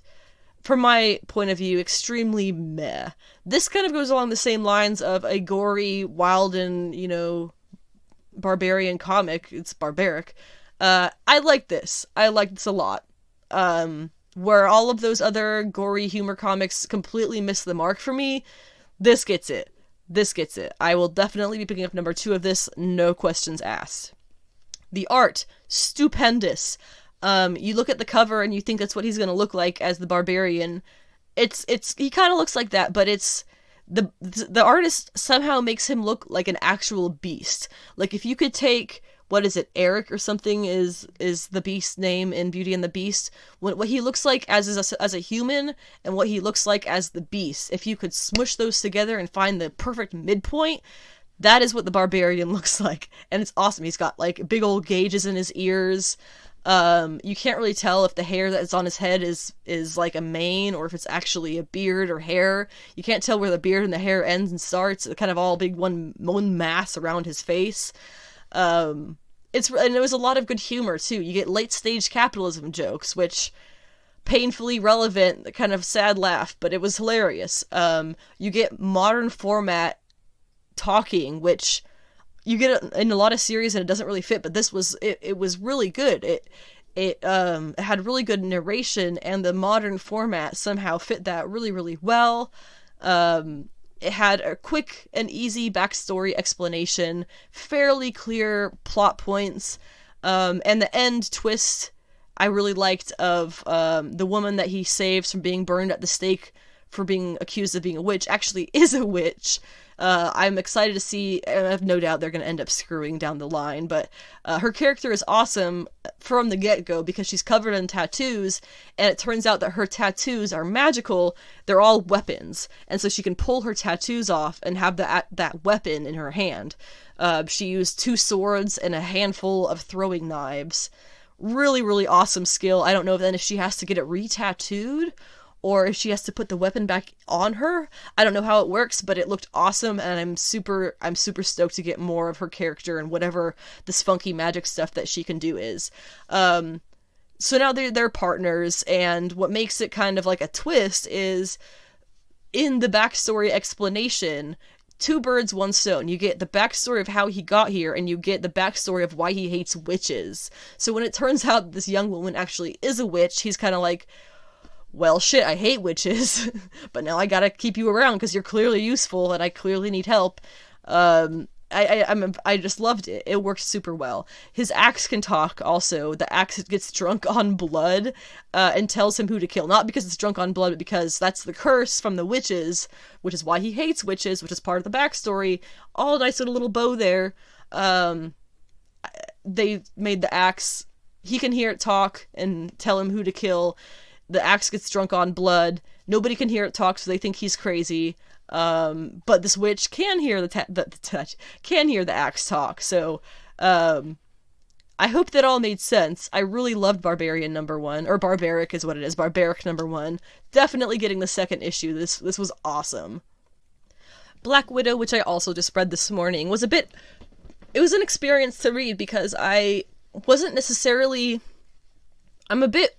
from my point of view, extremely meh. This kind of goes along the same lines of a gory, wild, and, barbarian comic. It's Barbaric. I like this. I like this a lot. Where all of those other gory humor comics completely miss the mark for me, this gets it. I will definitely be picking up #2 of this, no questions asked. The art, stupendous. You look at the cover and you think that's what he's gonna look like as the barbarian. He kind of looks like that, but it's the artist somehow makes him look like an actual beast. Like, if you could take, what is it, Eric or something is the beast's name in Beauty and the Beast, what he looks like as a human and what he looks like as the beast, if you could smush those together and find the perfect midpoint, that is what the barbarian looks like. And it's awesome. He's got like big old gauges in his ears. You can't really tell if the hair that's on his head is like a mane or if it's actually a beard or hair. You can't tell where the beard and the hair ends and starts. It's kind of all big one mass around his face. And there was a lot of good humor too. You get late stage capitalism jokes, which painfully relevant, kind of sad laugh, but it was hilarious. You get modern format talking, which you get in a lot of series and it doesn't really fit, but this was, it was really good. It had really good narration, and the modern format somehow fit that really, really well. It had a quick and easy backstory explanation, fairly clear plot points, and the end twist I really liked of the woman that he saves from being burned at the stake for being accused of being a witch actually is a witch. I'm excited to see, and I have no doubt they're going to end up screwing down the line, but her character is awesome from the get-go because she's covered in tattoos, and it turns out that her tattoos are magical. They're all weapons, and so she can pull her tattoos off and have that weapon in her hand. She used 2 swords and a handful of throwing knives. Really, really awesome skill. I don't know then if she has to get it re-tattooed, or if she has to put the weapon back on her. I don't know how it works, but it looked awesome, and I'm super stoked to get more of her character and whatever this funky magic stuff that she can do is. So now they're partners, and what makes it kind of like a twist is, in the backstory explanation, 2 birds, 1 stone. You get the backstory of how he got here, and you get the backstory of why he hates witches. So when it turns out this young woman actually is a witch, he's kind of like, well, shit, I hate witches, but now I gotta keep you around because you're clearly useful and I clearly need help. I just loved it. It works super well. His axe can talk also. The axe gets drunk on blood and tells him who to kill. Not because it's drunk on blood, but because that's the curse from the witches, which is why he hates witches, which is part of the backstory. All nice little bow there. They made the axe, he can hear it talk and tell him who to kill. The axe gets drunk on blood. Nobody can hear it talk, so they think he's crazy. But this witch can hear can hear the axe talk. So, I hope that all made sense. I really loved Barbarian #1, or Barbaric is what it is. Barbaric #1. Definitely getting the second issue. This was awesome. Black Widow, which I also just read this morning, it was an experience to read because I wasn't necessarily, I'm a bit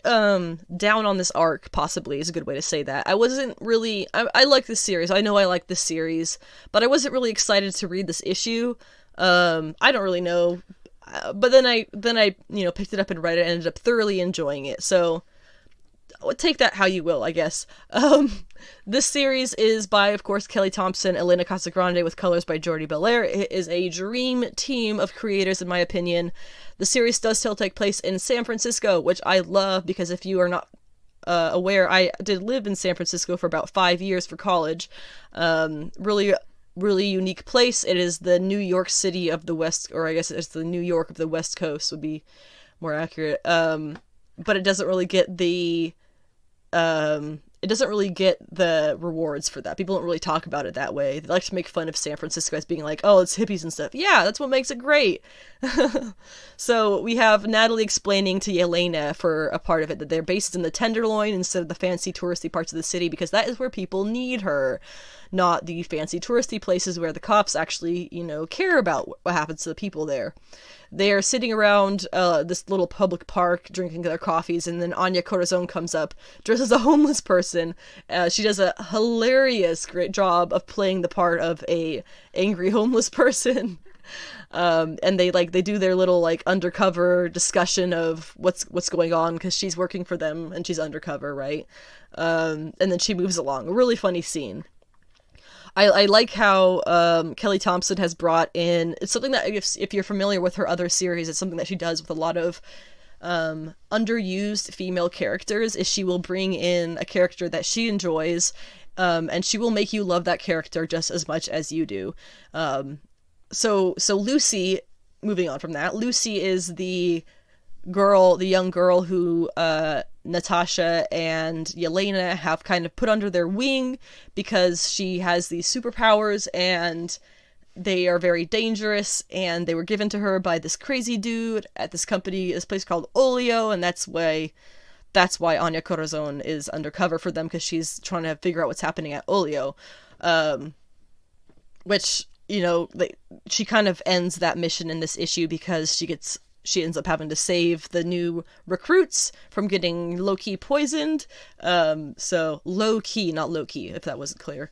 down on this arc, possibly is a good way to say that. I wasn't really, I like this series. I know I like this series, but I wasn't really excited to read this issue. I don't really know, but then I picked it up and read it and ended up thoroughly enjoying it. So take that how you will, I guess. This series is by, of course, Kelly Thompson, Elena Casagrande, with colors by Jordi Belair. It is a dream team of creators, in my opinion. The series does still take place in San Francisco, which I love, because if you are not aware, I did live in San Francisco for about 5 years for college. Really, really unique place. It is the New York City of the West, or I guess it's the New York of the West Coast would be more accurate. But it doesn't really get the rewards for that. People don't really talk about it that way. They like to make fun of San Francisco as being like, oh, it's hippies and stuff. Yeah, that's what makes it great. So we have Natalie explaining to Yelena for a part of it that they're based in the Tenderloin instead of the fancy touristy parts of the city, because that is where people need her, not the fancy touristy places where the cops actually, care about what happens to the people there. They are sitting around this little public park drinking their coffees, and then Anya Corazon comes up dressed as a homeless person. She does a hilarious, great job of playing the part of a angry homeless person. And they do their little undercover discussion of what's going on, because she's working for them and she's undercover, right? And then she moves along. A really funny scene. I like how Kelly Thompson has brought in, it's something that if you're familiar with her other series, it's something that she does with a lot of underused female characters, is she will bring in a character that she enjoys, and she will make you love that character just as much as you do. So Lucy, moving on from that, Lucy is the young girl who Natasha and Yelena have kind of put under their wing because she has these superpowers and they are very dangerous, and they were given to her by this crazy dude at this place called Olio, and that's why Anya Corazon is undercover for them, because she's trying to figure out what's happening at Olio, which, she kind of ends that mission in this issue because she ends up having to save the new recruits from getting Loki poisoned. So low-key, not Loki, if that wasn't clear.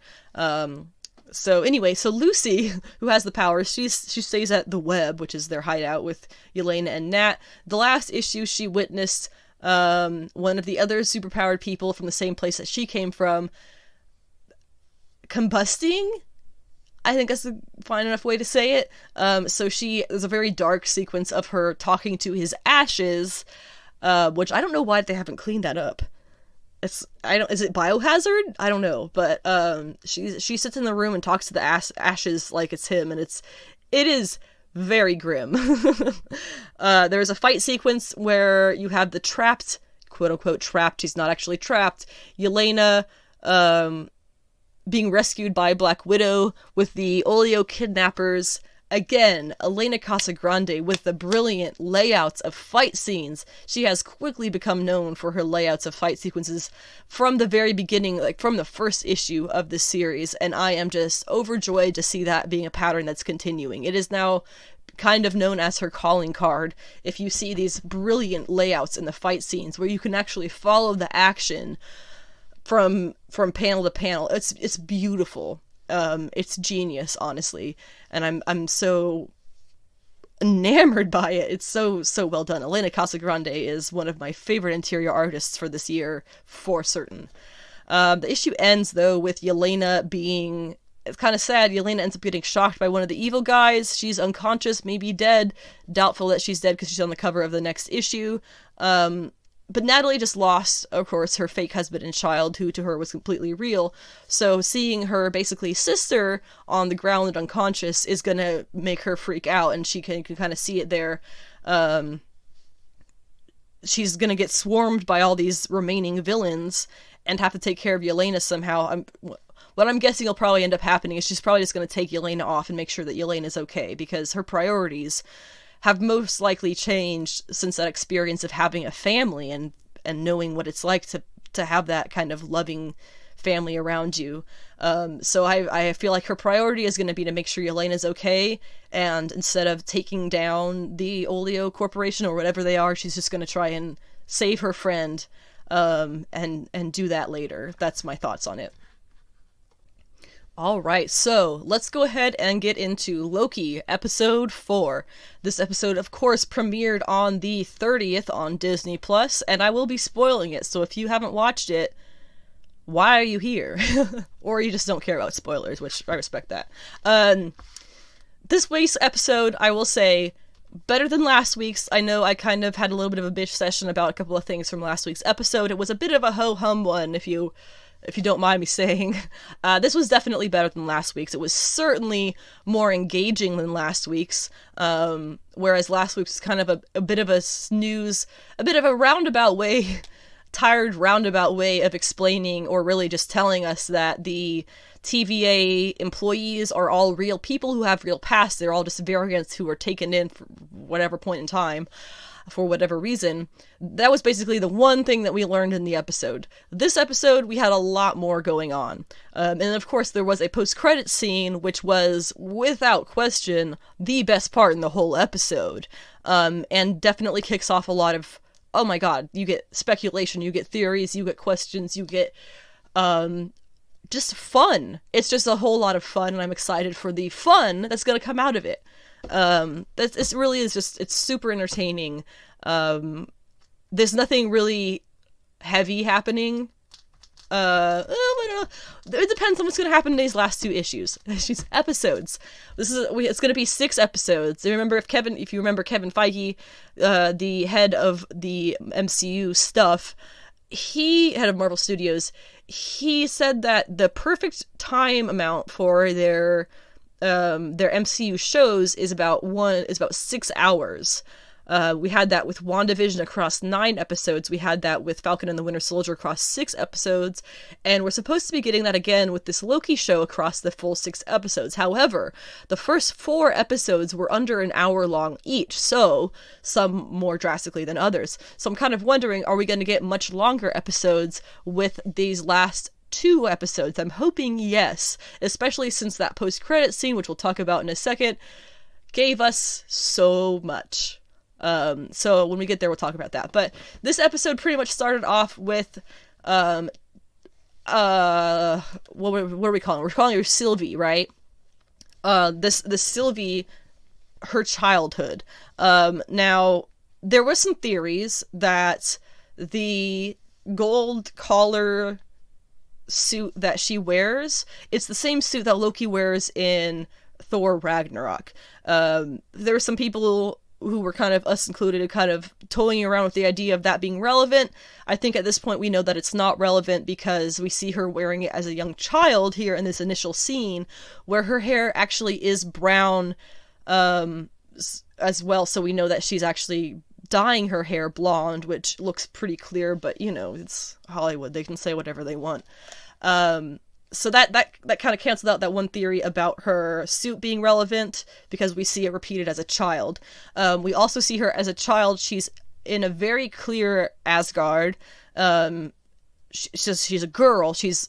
So Lucy, who has the powers, she stays at the Web, which is their hideout with Yelena and Nat. The last issue she witnessed one of the other superpowered people from the same place that she came from combusting. I think that's a fine enough way to say it. So there's a very dark sequence of her talking to his ashes, which I don't know why they haven't cleaned that up. Is it biohazard? I don't know, but she sits in the room and talks to the ashes like it's him, and it is very grim. There's a fight sequence where you have the trapped, quote unquote trapped, she's not actually trapped, Yelena, being rescued by Black Widow with the Olio kidnappers. Again, Elena Casagrande with the brilliant layouts of fight scenes. She has quickly become known for her layouts of fight sequences from the very beginning, from the first issue of this series, and I am just overjoyed to see that being a pattern that's continuing. It is now kind of known as her calling card. If you see these brilliant layouts in the fight scenes where you can actually follow the action from panel to panel, it's beautiful. It's genius, honestly, and I'm so enamored by it. It's so well done. Elena Casagrande is one of my favorite interior artists for this year, for certain. The issue ends, though, with Yelena being... It's kind of sad. Yelena ends up getting shocked by one of the evil guys. She's unconscious, maybe dead. Doubtful that she's dead because she's on the cover of the next issue. But Natalie just lost, of course, her fake husband and child, who to her was completely real. So seeing her, basically, sister on the ground unconscious is going to make her freak out, and she can kind of see it there. She's going to get swarmed by all these remaining villains and have to take care of Yelena somehow. What I'm guessing will probably end up happening is she's probably just going to take Yelena off and make sure that Yelena's okay, because her priorities have most likely changed since that experience of having a family and knowing what it's like to have that kind of loving family around you. So I feel like her priority is going to be to make sure Yelena's okay, and instead of taking down the Oleo Corporation or whatever they are, she's just going to try and save her friend, and do that later. That's my thoughts on it. Alright, so let's go ahead and get into Loki, episode 4. This episode, of course, premiered on the 30th on Disney+, and I will be spoiling it, so if you haven't watched it, why are you here? Or you just don't care about spoilers, which I respect that. This week's episode, I will say, better than last week's. I know I kind of had a little bit of a bitch session about a couple of things from last week's episode. It was a bit of a ho-hum one, if you don't mind me saying. This was definitely better than last week's. It was certainly more engaging than last week's, whereas last week's was kind of a bit of a snooze, a bit of a roundabout way, tired roundabout way of explaining, or really just telling us that the TVA employees are all real people who have real pasts. They're all just variants who were taken in for whatever point in time, for whatever reason. That was basically the one thing that we learned in the episode. This episode, we had a lot more going on. And of course, there was a post-credit scene, which was, without question, the best part in the whole episode. And definitely kicks off a lot of, oh my god, you get speculation, you get theories, you get questions, you get, just fun. It's just a whole lot of fun, and I'm excited for the fun that's gonna come out of it. It really is just, it's super entertaining. There's nothing really heavy happening. It depends on what's going to happen in these last two episodes. It's going to be 6 episodes. Remember, if you remember Kevin Feige, the head of the MCU stuff, head of Marvel Studios, he said that the perfect time amount for their MCU shows is about 6 hours. We had that with WandaVision across 9 episodes. We had that with Falcon and the Winter Soldier across 6 episodes. And we're supposed to be getting that again with this Loki show across the full 6 episodes. However, the first 4 episodes were under an hour long each, so some more drastically than others. So I'm kind of wondering, are we going to get much longer episodes with these last 2 episodes? I'm hoping yes, especially since that post-credit scene, which we'll talk about in a second, gave us so much. So when we get there, we'll talk about that. But this episode pretty much started off with, what are we calling her? We're calling her Sylvie, right? This Sylvie, her childhood. Now, there were some theories that the gold collar suit that she wears, it's the same suit that Loki wears in Thor Ragnarok. There were some people who were kind of, us included, kind of toying around with the idea of that being relevant. I think at this point we know that it's not relevant because we see her wearing it as a young child here in this initial scene, where her hair actually is brown as well, so we know that she's actually dyeing her hair blonde, which looks pretty clear, but you know, it's Hollywood, they can say whatever they want. So that kind of canceled out that one theory about her suit being relevant, because we see it repeated as a child. We also see her as a child. She's in a very clear Asgard. She's a girl. She's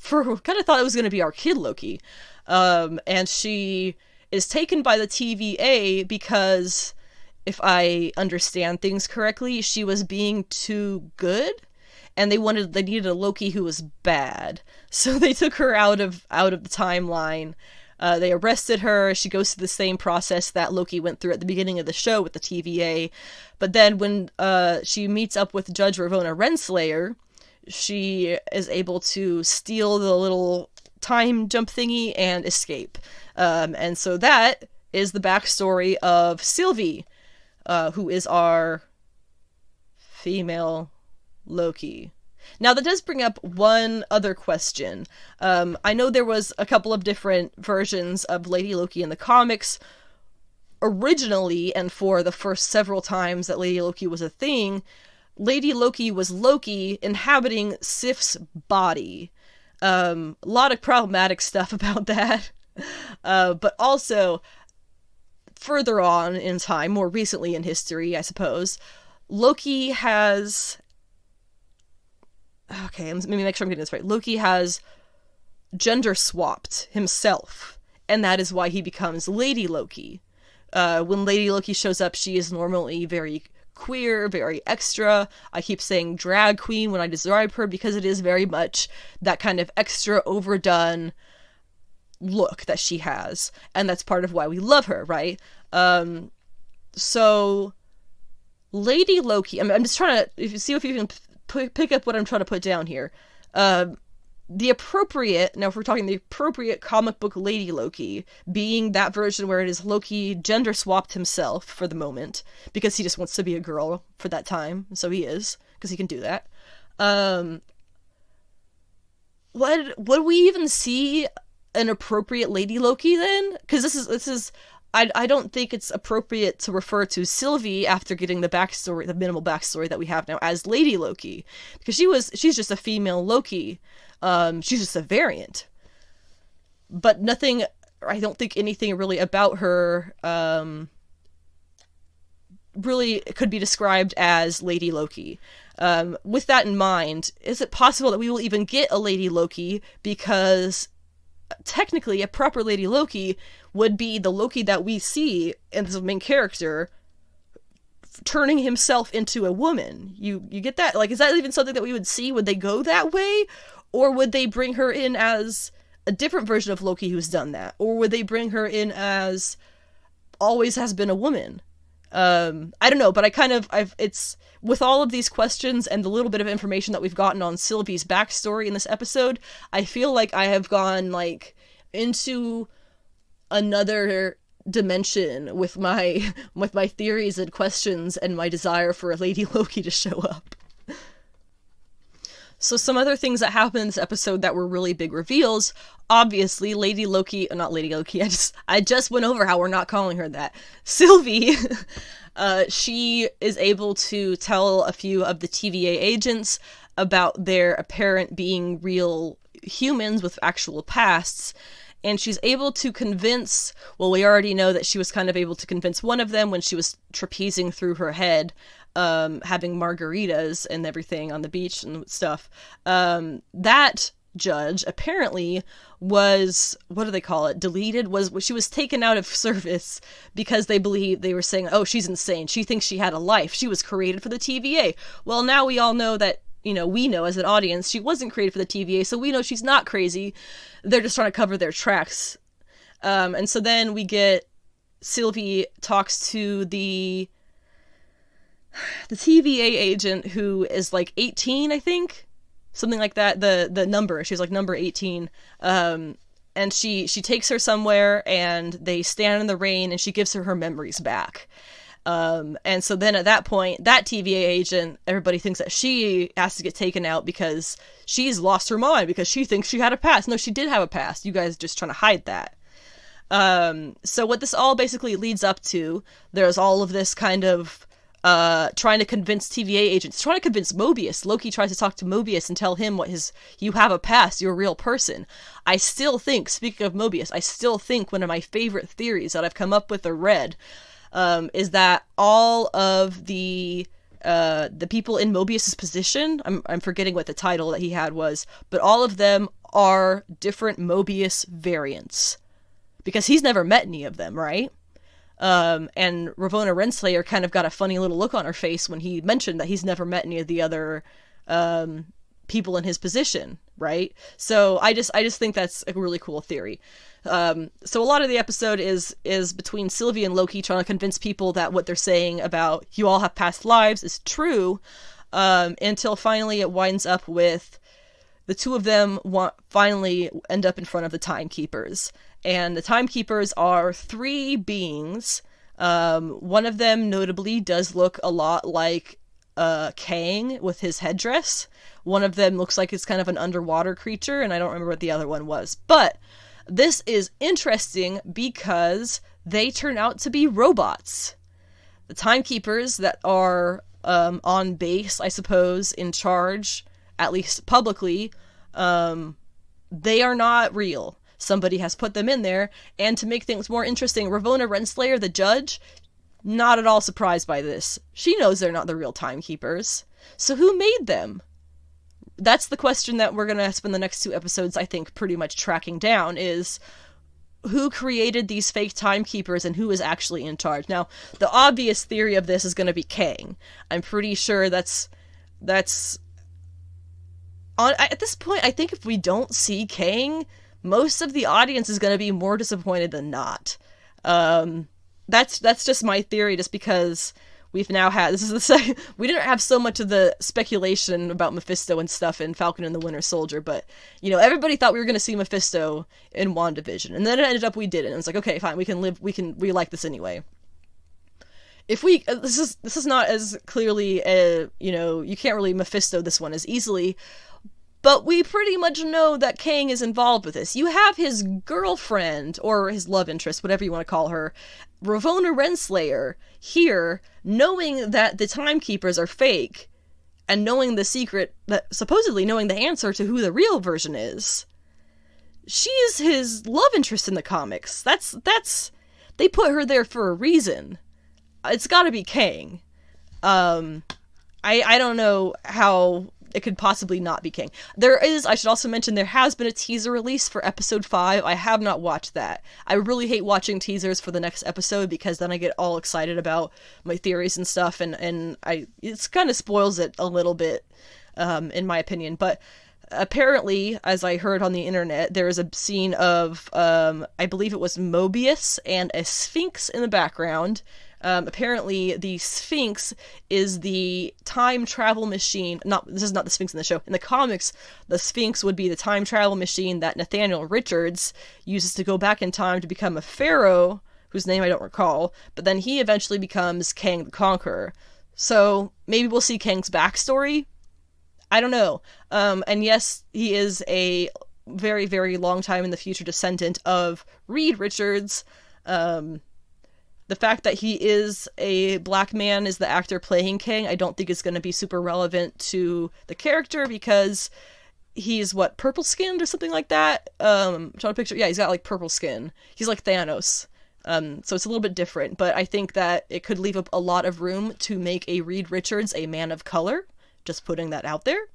kind of thought it was going to be our kid Loki. And she is taken by the TVA because, if I understand things correctly, she was being too good. And they needed a Loki who was bad. So they took her out of the timeline, They arrested her. She goes through the same process that Loki went through at the beginning of the show with the TVA. But then when she meets up with Judge Ravonna Renslayer, she is able to steal the little time jump thingy and escape. And so that is the backstory of Sylvie, who is our female Loki. Now, that does bring up one other question. I know there was a couple of different versions of Lady Loki in the comics originally, and for the first several times that Lady Loki was a thing, Lady Loki was Loki inhabiting Sif's body. A lot of problematic stuff about that. But also, further on in time, more recently in history, I suppose, Loki has... Okay, let me make sure I'm getting this right. Loki has gender swapped himself, and that is why he becomes Lady Loki. When Lady Loki shows up, she is normally very queer, very extra. I keep saying drag queen when I describe her because it is very much that kind of extra overdone look that she has, and that's part of why we love her, right? So Lady Loki, I'm just trying to see if you can pick up what I'm trying to put down here. The appropriate, now if we're talking the appropriate comic book Lady Loki, being that version where it is Loki gender swapped himself for the moment, because he just wants to be a girl for that time, so he is, because he can do that. Would we even see an appropriate Lady Loki then? Because this is I don't think it's appropriate to refer to Sylvie after getting the backstory, the minimal backstory that we have now, as Lady Loki, because she's just a female Loki. She's just a variant, but nothing. I don't think anything really about her really could be described as Lady Loki. With that in mind, is it possible that we will even get a Lady Loki? Because technically, a proper Lady Loki would be the Loki that we see as the main character turning himself into a woman. You get that? Like, is that even something that we would see? Would they go that way? Or would they bring her in as a different version of Loki who's done that? Or would they bring her in as always has been a woman? I don't know, but it's with all of these questions and the little bit of information that we've gotten on Sylvie's backstory in this episode, I feel like I have gone into another dimension with my theories and questions and my desire for a Lady Loki to show up. So some other things that happened in this episode that were really big reveals. Obviously, Lady Loki, not Lady Loki, I just went over how we're not calling her that. Sylvie, she is able to tell a few of the TVA agents about their apparent being real humans with actual pasts. And she's able to convince, well, we already know that she was kind of able to convince one of them when she was trapezing through her head, having margaritas and everything on the beach and stuff. That judge apparently was, what do they call it, deleted? She was taken out of service because they were saying, oh, she's insane. She thinks she had a life. She was created for the TVA. Well, now we all know that, we know as an audience, she wasn't created for the TVA, so we know she's not crazy. They're just trying to cover their tracks. And so then we get Sylvie talks to the TVA agent who is 18, I think. Something like that. The number. She's number 18. And she takes her somewhere and they stand in the rain and she gives her memories back. And so then at that point, that TVA agent, everybody thinks that she has to get taken out because she's lost her mind because she thinks she had a past. No, she did have a past. You guys are just trying to hide that. So what this all basically leads up to, there's all of this kind of trying to convince TVA agents, trying to convince Mobius. Loki tries to talk to Mobius and tell him you have a past, you're a real person. I still think, speaking of Mobius, I still think one of my favorite theories that I've come up with or read is that all of the people in Mobius's position, I'm forgetting what the title that he had was, but all of them are different Mobius variants. Because he's never met any of them, right? And Ravonna Renslayer kind of got a funny little look on her face when he mentioned that he's never met any of the other people in his position, right? So I just think that's a really cool theory. So a lot of the episode is between Sylvie and Loki trying to convince people that what they're saying about you all have past lives is true, until finally it winds up with the two of them finally end up in front of the Timekeepers. And the Timekeepers are three beings. One of them notably does look a lot like Kang with his headdress. One of them looks like it's kind of an underwater creature, and I don't remember what the other one was. But this is interesting because they turn out to be robots. The Timekeepers that are on base, I suppose, in charge, at least publicly, they are not real. Somebody has put them in there, and to make things more interesting, Ravonna Renslayer, the judge, not at all surprised by this. She knows they're not the real Timekeepers. So who made them? That's the question that we're going to spend the next 2 episodes, I think, pretty much tracking down, is who created these fake Timekeepers and who is actually in charge. Now, the obvious theory of this is going to be Kang. I'm pretty sure that's at this point, I think if we don't see Kang, most of the audience is going to be more disappointed than not. That's just my theory, just because we've now had, this is the second, we didn't have so much of the speculation about Mephisto and stuff in Falcon and the Winter Soldier, but, you know, everybody thought we were going to see Mephisto in WandaVision, and then it ended up we didn't, and it's like, okay, fine, we like this anyway. If we, this is not as clearly, you know, you can't really Mephisto this one as easily, but we pretty much know that Kang is involved with this. You have his girlfriend, or his love interest, whatever you want to call her, Ravonna Renslayer, here, knowing that the Timekeepers are fake, and knowing the secret, that supposedly knowing the answer to who the real version is. She's his love interest in the comics. They put her there for a reason. It's gotta be Kang. I don't know how it could possibly not be Kang. I should also mention, there has been a teaser release for episode 5. I have not watched that. I really hate watching teasers for the next episode, because then I get all excited about my theories and stuff, and it kind of spoils it a little bit, in my opinion. But apparently, as I heard on the internet, there is a scene of, I believe it was Mobius and a Sphinx in the background. Apparently the Sphinx is the time travel machine. This is not the Sphinx in the show. In the comics, the Sphinx would be the time travel machine that Nathaniel Richards uses to go back in time to become a pharaoh, whose name I don't recall, but then he eventually becomes Kang the Conqueror. So maybe we'll see Kang's backstory? I don't know. And yes, he is a very, very long time in the future descendant of Reed Richards. The fact that he is a black man is the actor playing Kang, I don't think is going to be super relevant to the character, because he's, purple skinned or something like that? I'm trying to picture, yeah, he's got, purple skin. He's like Thanos. So it's a little bit different, but I think that it could leave up a lot of room to make a Reed Richards a man of color. Just putting that out there.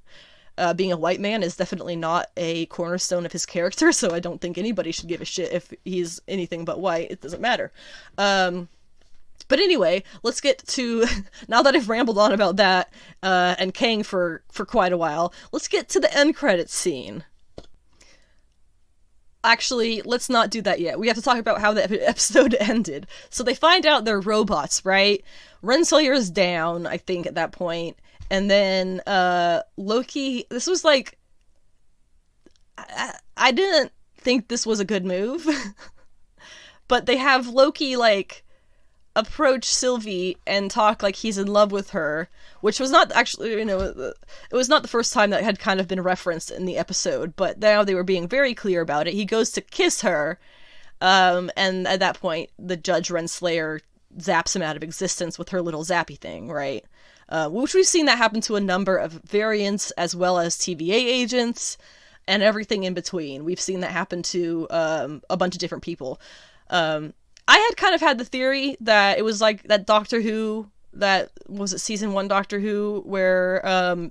Being a white man is definitely not a cornerstone of his character, so I don't think anybody should give a shit if he's anything but white. It doesn't matter. But anyway, let's get to, now that I've rambled on about that, and Kang for quite a while, let's get to the end credits scene. Actually, let's not do that yet. We have to talk about how the episode ended. So they find out they're robots, right? Renslayer's down, I think, at that point. And then, Loki, this was I didn't think this was a good move. But they have Loki, approach Sylvie and talk like he's in love with her, which was not actually, it was not the first time that had kind of been referenced in the episode, but now they were being very clear about it. He goes to kiss her, and at that point, the Judge Renslayer zaps him out of existence with her little zappy thing, right? Which we've seen that happen to a number of variants, as well as TVA agents, and everything in between. We've seen that happen to a bunch of different people. I had kind of had the theory that it was like that Doctor Who, that was it season 1 Doctor Who, where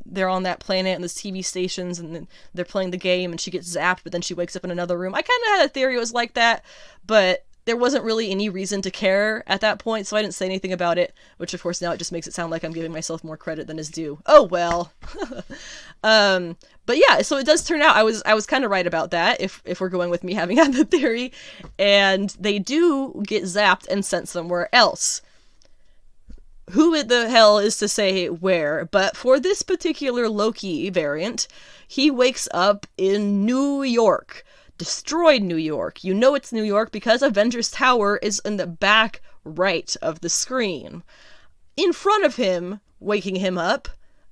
they're on that planet and there's TV stations and then they're playing the game and she gets zapped, but then she wakes up in another room. I kind of had a theory it was like that, but there wasn't really any reason to care at that point, so I didn't say anything about it, which of course now it just makes it sound like I'm giving myself more credit than is due. Oh well. But yeah, so it does turn out I was kind of right about that, if we're going with me having had the theory, and they do get zapped and sent somewhere else. Who the hell is to say where? But for this particular Loki variant, he wakes up in New York. Destroyed New York. You know it's New York because Avengers Tower is in the back right of the screen. In front of him, waking him up,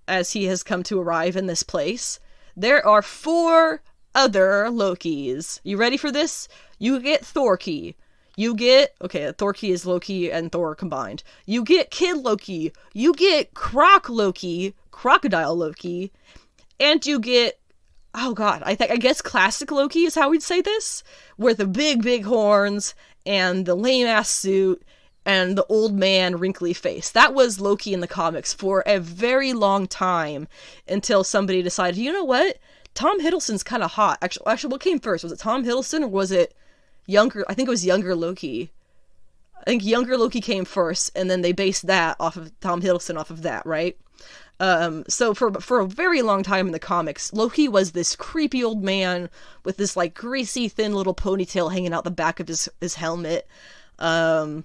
as he has come to arrive in this place, there are 4 other Lokis. You ready for this? You get Thorky. You get, okay, Thorky is Loki and Thor combined. You get Kid Loki. You get Croc Loki, Crocodile Loki, and you get, oh god, I guess classic Loki is how we'd say this, with the big horns and the lame-ass suit and the old man wrinkly face. That was Loki in the comics for a very long time, until somebody decided, you know what? Tom Hiddleston's kind of hot. Actually, what came first? Was it Tom Hiddleston or was it younger? I think it was younger Loki. I think younger Loki came first, and then they based that off of Tom Hiddleston off of that, right? So for a very long time in the comics, Loki was this creepy old man with this like greasy thin little ponytail hanging out the back of his helmet. And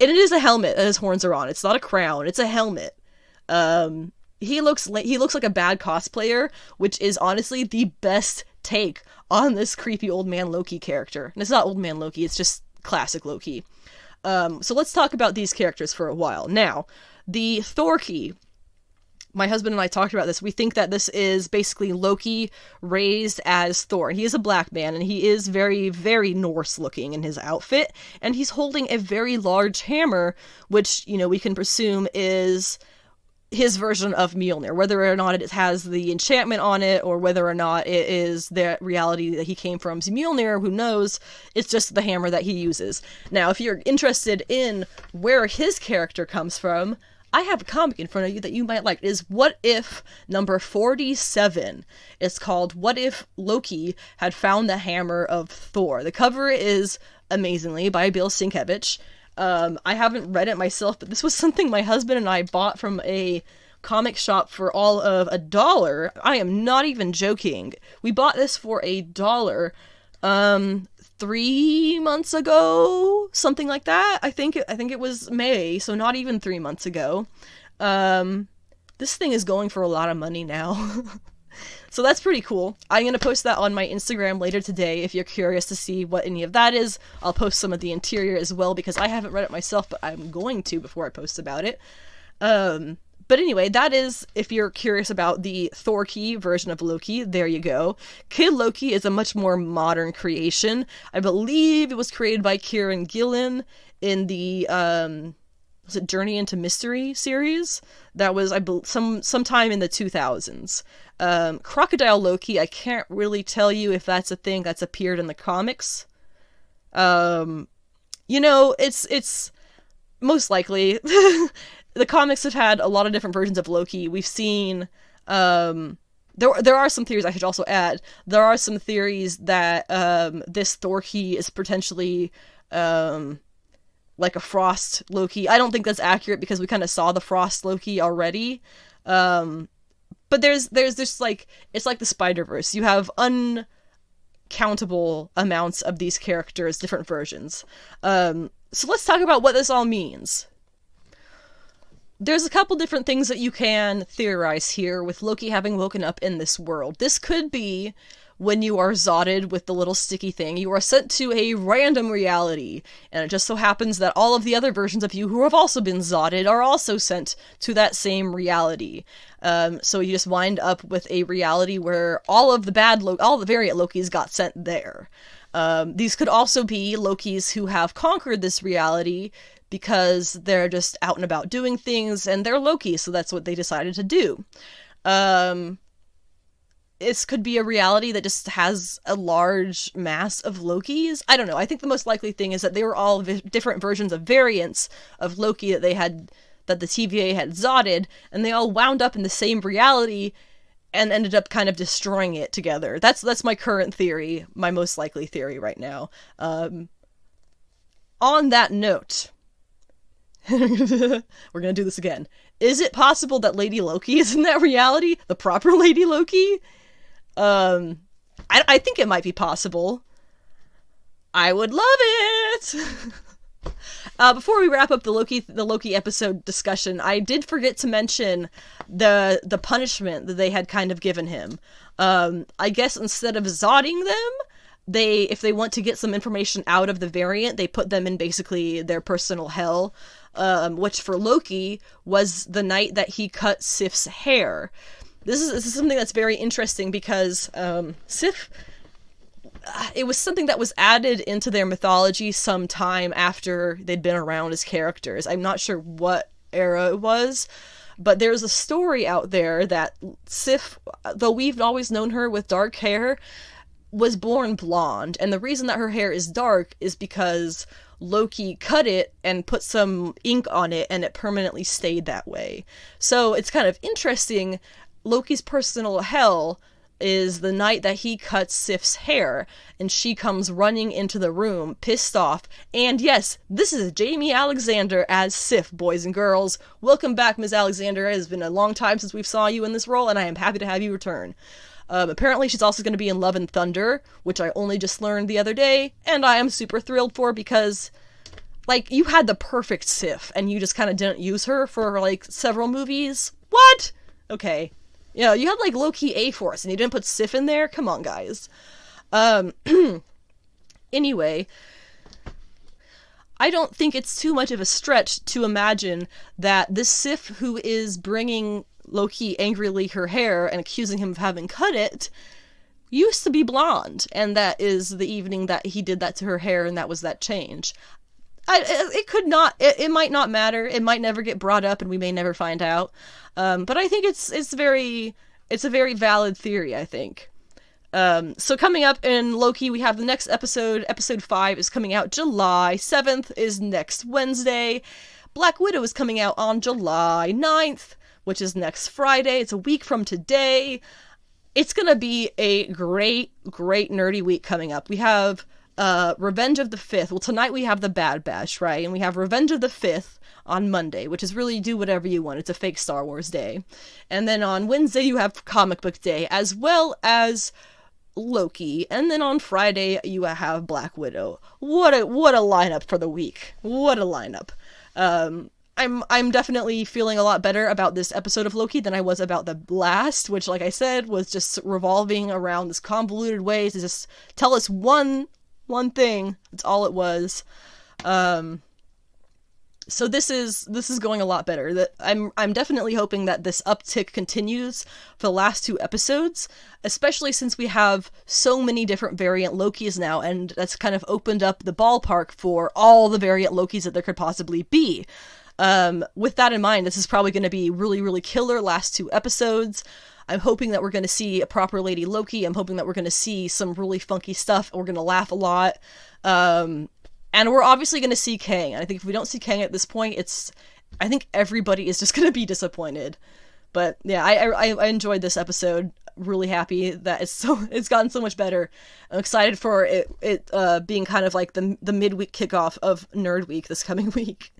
it is a helmet that his horns are on. It's not a crown. It's a helmet. He looks like a bad cosplayer, which is honestly the best take on this creepy old man Loki character. And it's not old man Loki. It's just classic Loki. So let's talk about these characters for a while. Now, the Thorky. My husband and I talked about this. We think that this is basically Loki raised as Thor. He is a black man, and he is very, very Norse looking in his outfit. And he's holding a very large hammer, which, you know, we can presume is his version of Mjolnir. Whether or not it has the enchantment on it, or whether or not it is the reality that he came from Mjolnir, who knows? It's just the hammer that he uses. Now, if you're interested in where his character comes from, I have a comic in front of you that you might like. It is What If number 47. It's called What If Loki Had Found the Hammer of Thor. The cover is amazingly by Bill Sienkiewicz. I haven't read it myself, but this was something my husband and I bought from a comic shop for all of $1. I am not even joking. We bought this for $1. 3 months ago, something like that. I think it was May, so not even 3 months ago. This thing is going for a lot of money now. So that's pretty cool. I'm going to post that on my Instagram later today if you're curious to see what any of that is. I'll post some of the interior as well because I haven't read it myself, but I'm going to before I post about it. But anyway, that is, if you're curious about the Thorky version of Loki, there you go. Kid Loki is a much more modern creation. I believe it was created by Kieran Gillen in the, was it Journey into Mystery series? That was, sometime in the 2000s. Crocodile Loki, I can't really tell you if that's a thing that's appeared in the comics. You know, it's most likely... The comics have had a lot of different versions of Loki. We've seen, there are some theories I should also add. There are some theories that, this Thorky is potentially, like a Frost Loki. I don't think that's accurate because we kind of saw the Frost Loki already. But there's this, like, it's like the Spider-Verse. You have uncountable amounts of these characters, different versions. So let's talk about what this all means. There's a couple different things that you can theorize here with Loki having woken up in this world. This could be when you are zotted with the little sticky thing. You are sent to a random reality, and it just so happens that all of the other versions of you who have also been zotted are also sent to that same reality. So you just wind up with a reality where all of the all the variant Lokis got sent there. These could also be Lokis who have conquered this reality because they're just out and about doing things, and they're Loki, so that's what they decided to do. This could be a reality that just has a large mass of Lokis. I don't know. I think the most likely thing is that they were all different versions of variants of Loki that the TVA had zotted, and they all wound up in the same reality and ended up kind of destroying it together. That's my current theory, my most likely theory right now. On that note, we're gonna do this again. Is it possible that Lady Loki is in that reality? The proper Lady Loki? I think it might be possible. I would love it! Before we wrap up the Loki episode discussion, I did forget to mention the punishment that they had kind of given him. I guess instead of zodding them, if they want to get some information out of the variant, they put them in basically their personal hell, which for Loki was the night that he cut Sif's hair. This is something that's very interesting because Sif, it was something that was added into their mythology some time after they'd been around as characters. I'm not sure what era it was, but there's a story out there that Sif, though we've always known her with dark hair, was born blonde, and the reason that her hair is dark is because Loki cut it and put some ink on it, and it permanently stayed that way. So it's kind of interesting. Loki's personal hell is the night that he cuts Sif's hair, and she comes running into the room, pissed off. And yes, this is Jamie Alexander as Sif, boys and girls. Welcome back, Ms. Alexander. It has been a long time since we've saw you in this role, and I am happy to have you return. Apparently she's also going to be in Love and Thunder, which I only just learned the other day, and I am super thrilled for, because, like, you had the perfect Sif, and you just kind of didn't use her for, like, several movies? What? Okay. Yeah, you had, like, Loki A-Force, and you didn't put Sif in there? Come on, guys. Anyway, I don't think it's too much of a stretch to imagine that this Sif who is bringing Loki angrily her hair and accusing him of having cut it used to be blonde, and that is the evening that he did that to her hair, and that was that change. It might not matter. It might never get brought up, and we may never find out. But I think it's a very valid theory, I think. So coming up in Loki, we have the next episode. Episode 5 is coming out July 7th, is next Wednesday. Black Widow is coming out on July 9th, which is next Friday. It's a week from today. It's gonna be a great, great nerdy week coming up. We have Revenge of the 5th. Well, tonight we have the Bad Batch, right? And we have Revenge of the 5th on Monday, which is really do whatever you want. It's a fake Star Wars day. And then on Wednesday you have Comic Book Day, as well as Loki. And then on Friday you have Black Widow. What a lineup for the week. What a lineup. I'm definitely feeling a lot better about this episode of Loki than I was about the last, which, like I said, was just revolving around this convoluted way to just tell us one thing. That's all it was. So this is going a lot better. I'm definitely hoping that this uptick continues for the last 2 episodes, especially since we have so many different variant Lokis now, and that's kind of opened up the ballpark for all the variant Lokis that there could possibly be. With that in mind, this is probably going to be really, really killer last 2 episodes. I'm hoping that we're going to see a proper Lady Loki. I'm hoping that we're going to see some really funky stuff. We're going to laugh a lot. And we're obviously going to see Kang. And I think if we don't see Kang at this point, I think everybody is just going to be disappointed. But yeah, I enjoyed this episode. Really happy that it's gotten so much better. I'm excited for it being kind of like the midweek kickoff of Nerd Week this coming week.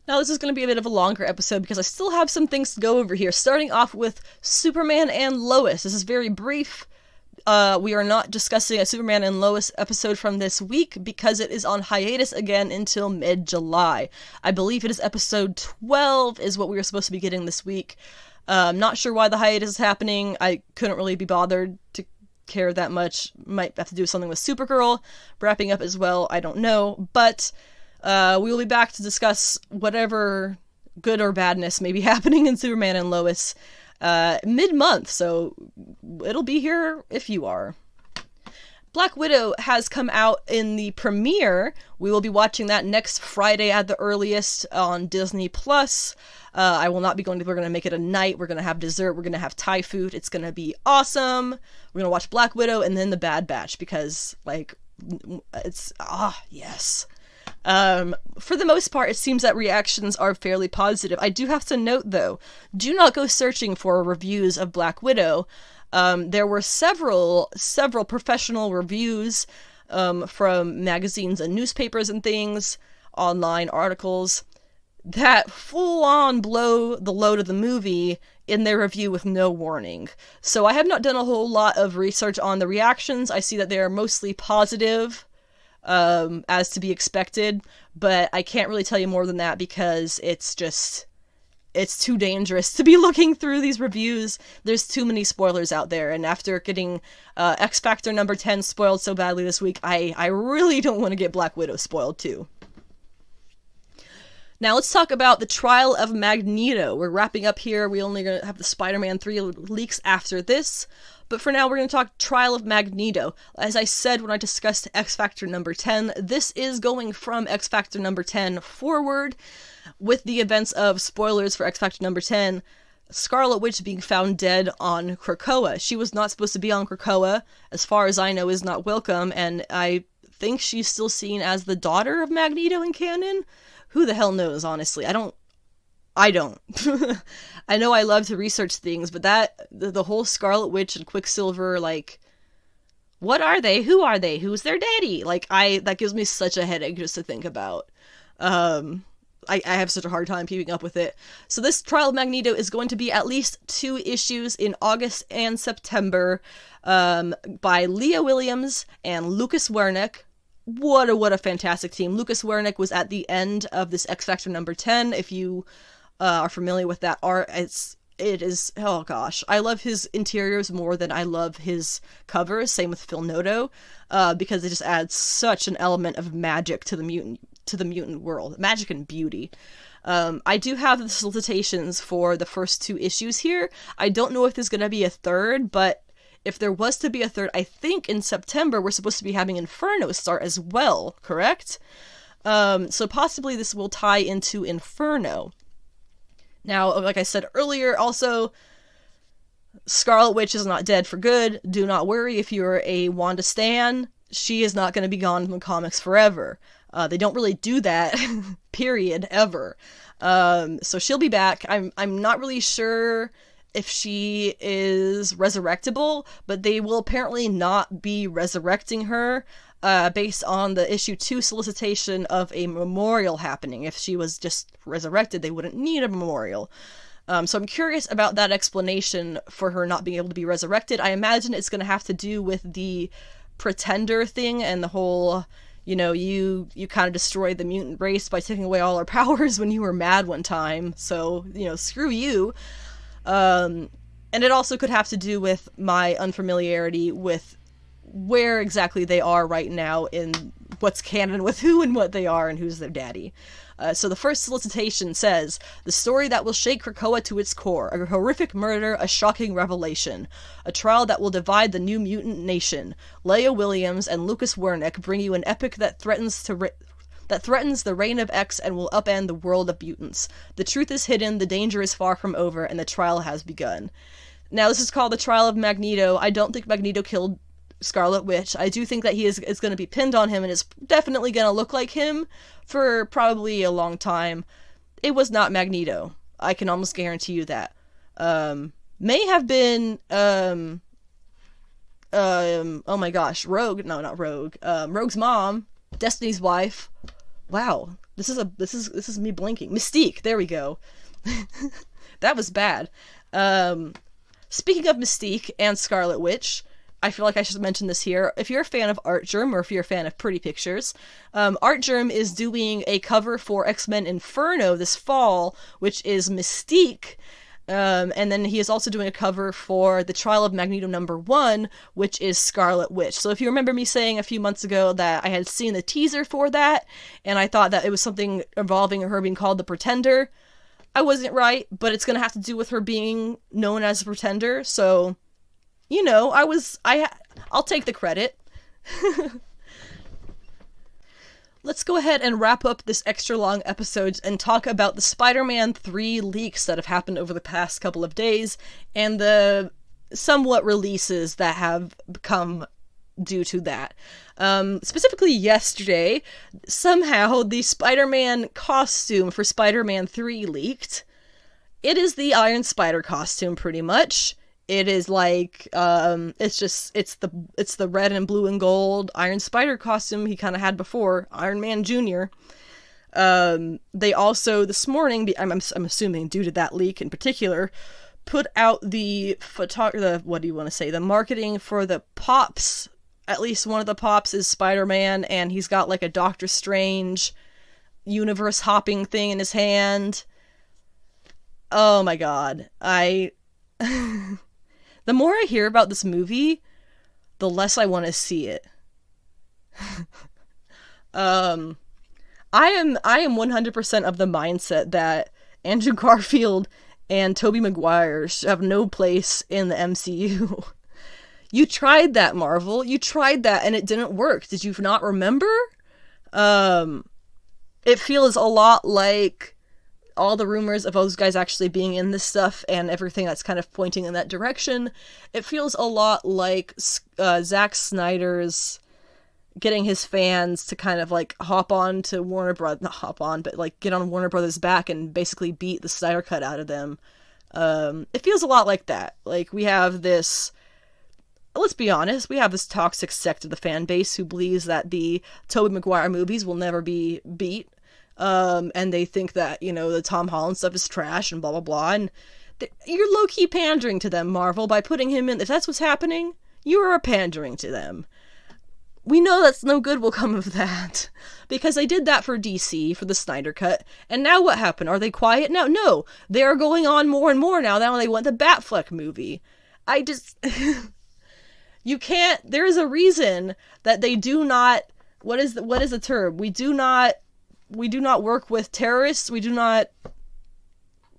Now, this is going to be a bit of a longer episode because I still have some things to go over here, starting off with Superman and Lois. This is very brief. We are not discussing a Superman and Lois episode from this week because it is on hiatus again until mid-July. I believe it is episode 12 is what we were supposed to be getting this week. Not sure why the hiatus is happening. I couldn't really be bothered to care that much. Might have to do something with Supergirl wrapping up as well. I don't know. But we will be back to discuss whatever good or badness may be happening in Superman and Lois mid-month, so it'll be here if you are. Black Widow has come out in the premiere. We will be watching that next Friday at the earliest on Disney+. I will not be we're going to make it a night. We're going to have dessert. We're going to have Thai food. It's going to be awesome. We're going to watch Black Widow and then The Bad Batch because, like, it's, yes. For the most part, it seems that reactions are fairly positive. I do have to note, though, do not go searching for reviews of Black Widow. There were several professional reviews from magazines and newspapers and things, online articles. that full-on blow the load of the movie in their review with no warning. So I have not done a whole lot of research on the reactions. I see that they are mostly positive, as to be expected, but I can't really tell you more than that because it's too dangerous to be looking through these reviews. There's too many spoilers out there, and after getting X Factor number 10 spoiled so badly this week, I really don't want to get Black Widow spoiled too. Now let's talk about the Trial of Magneto. We're wrapping up here. We're only going to have the Spider-Man 3 leaks after this. But for now, we're going to talk Trial of Magneto. As I said when I discussed X Factor number 10, this is going from X Factor number 10 forward, with the events of spoilers for X Factor number 10, Scarlet Witch being found dead on Krakoa. She was not supposed to be on Krakoa. As far as I know, is not welcome, and I think she's still seen as the daughter of Magneto in canon. Who the hell knows, honestly? I don't. I know I love to research things, but the whole Scarlet Witch and Quicksilver, like, what are they? Who are they? Who's their daddy? Like, that gives me such a headache just to think about. I have such a hard time keeping up with it. So this Trial of Magneto is going to be at least 2 issues in August and September, by Leah Williams and Lucas Werneck. What a fantastic team. Lucas Werneck was at the end of this X Factor number 10. If you are familiar with that art, it is, oh gosh. I love his interiors more than I love his covers. Same with Phil Noto, because it just adds such an element of magic to the mutant world. Magic and beauty. I do have the solicitations for the first 2 issues here. I don't know if there's going to be a third, but if there was to be a third, I think in September we're supposed to be having Inferno start as well, correct? So possibly this will tie into Inferno. Now, like I said earlier, also, Scarlet Witch is not dead for good. Do not worry if you're a Wanda stan. She is not going to be gone from the comics forever. They don't really do that, period, ever. So she'll be back. I'm not really sure if she is resurrectable, but they will apparently not be resurrecting her, based on the issue 2 solicitation of a memorial happening. If she was just resurrected, they wouldn't need a memorial. So I'm curious about that explanation for her not being able to be resurrected. I imagine it's going to have to do with the pretender thing and the whole, you kind of destroyed the mutant race by taking away all our powers when you were mad one time. So, screw you. And it also could have to do with my unfamiliarity with where exactly they are right now in what's canon with who and what they are and who's their daddy. So the first solicitation says, the story that will shake Krakoa to its core, a horrific murder, a shocking revelation, a trial that will divide the new mutant nation. Leah Williams and Lucas Werneck bring you an epic that threatens the reign of X and will upend the world of mutants. The truth is hidden, the danger is far from over, and the trial has begun. Now, this is called the Trial of Magneto. I don't think Magneto killed Scarlet Witch. I do think that he is going to be pinned on him and is definitely going to look like him for probably a long time. It was not Magneto. I can almost guarantee you that. May have been, oh my gosh, Rogue. No, not Rogue. Rogue's mom, Destiny's wife. Wow, this is me blinking. Mystique, there we go. That was bad. Speaking of Mystique and Scarlet Witch, I feel like I should mention this here. If you're a fan of Artgerm, or if you're a fan of Pretty Pictures, Artgerm is doing a cover for X-Men Inferno this fall, which is Mystique. And then he is also doing a cover for the Trial of Magneto #1, which is Scarlet Witch. So if you remember me saying a few months ago that I had seen the teaser for that, and I thought that it was something involving her being called the Pretender, I wasn't right, but it's going to have to do with her being known as a Pretender, so, I'll take the credit. Let's go ahead and wrap up this extra long episode and talk about the Spider-Man 3 leaks that have happened over the past couple of days, and the somewhat releases that have come due to that. Specifically yesterday, somehow the Spider-Man costume for Spider-Man 3 leaked. It is the Iron Spider costume, pretty much. It is like, it's the red and blue and gold Iron Spider costume he kind of had before, Iron Man Jr. They also, this morning, I'm assuming due to that leak in particular, put out the marketing for the pops. At least one of the pops is Spider-Man, and he's got like a Doctor Strange universe hopping thing in his hand. Oh my god. The more I hear about this movie, the less I want to see it. I am 100% of the mindset that Andrew Garfield and Tobey Maguire have no place in the MCU. You tried that, Marvel. You tried that and it didn't work. Did you not remember? It feels a lot like all the rumors of those guys actually being in this stuff and everything that's kind of pointing in that direction. It feels a lot like Zack Snyder's getting his fans to kind of like hop on to Warner Brothers, not hop on, but like get on Warner Brothers' back and basically beat the Snyder Cut out of them. It feels a lot like that. Like we have this, let's be honest, we have this toxic sect of the fan base who believes that the Tobey Maguire movies will never be beat. And they think that, you know, the Tom Holland stuff is trash and blah, blah, blah. And you're low-key pandering to them, Marvel, by putting him in. If that's what's happening, you are pandering to them. We know that's no good will come of that. Because they did that for DC, for the Snyder Cut. And now what happened? Are they quiet now? No. They are going on more and more now. Now they want the Batfleck movie. I just... You can't... There is a reason that they do not... What is the term? We do not work with terrorists. We do not...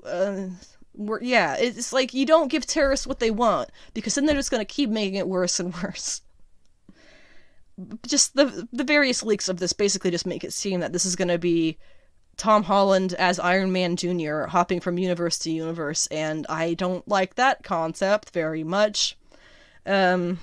it's like you don't give terrorists what they want. Because then they're just going to keep making it worse and worse. Just the various leaks of this basically just make it seem that this is going to be Tom Holland as Iron Man Jr. hopping from universe to universe, and I don't like that concept very much. I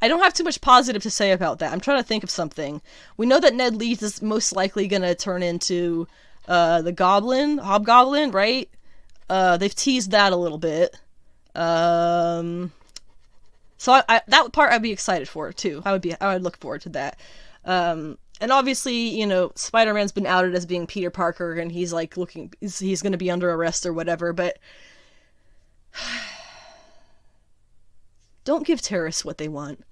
don't have too much positive to say about that. I'm trying to think of something. We know that Ned Leeds is most likely going to turn into the Hobgoblin, right? They've teased that a little bit. So that part I'd be excited for too. I would look forward to that. And obviously, you know, Spider-Man's been outed as being Peter Parker, and he's like he's going to be under arrest or whatever. But don't give terrorists what they want.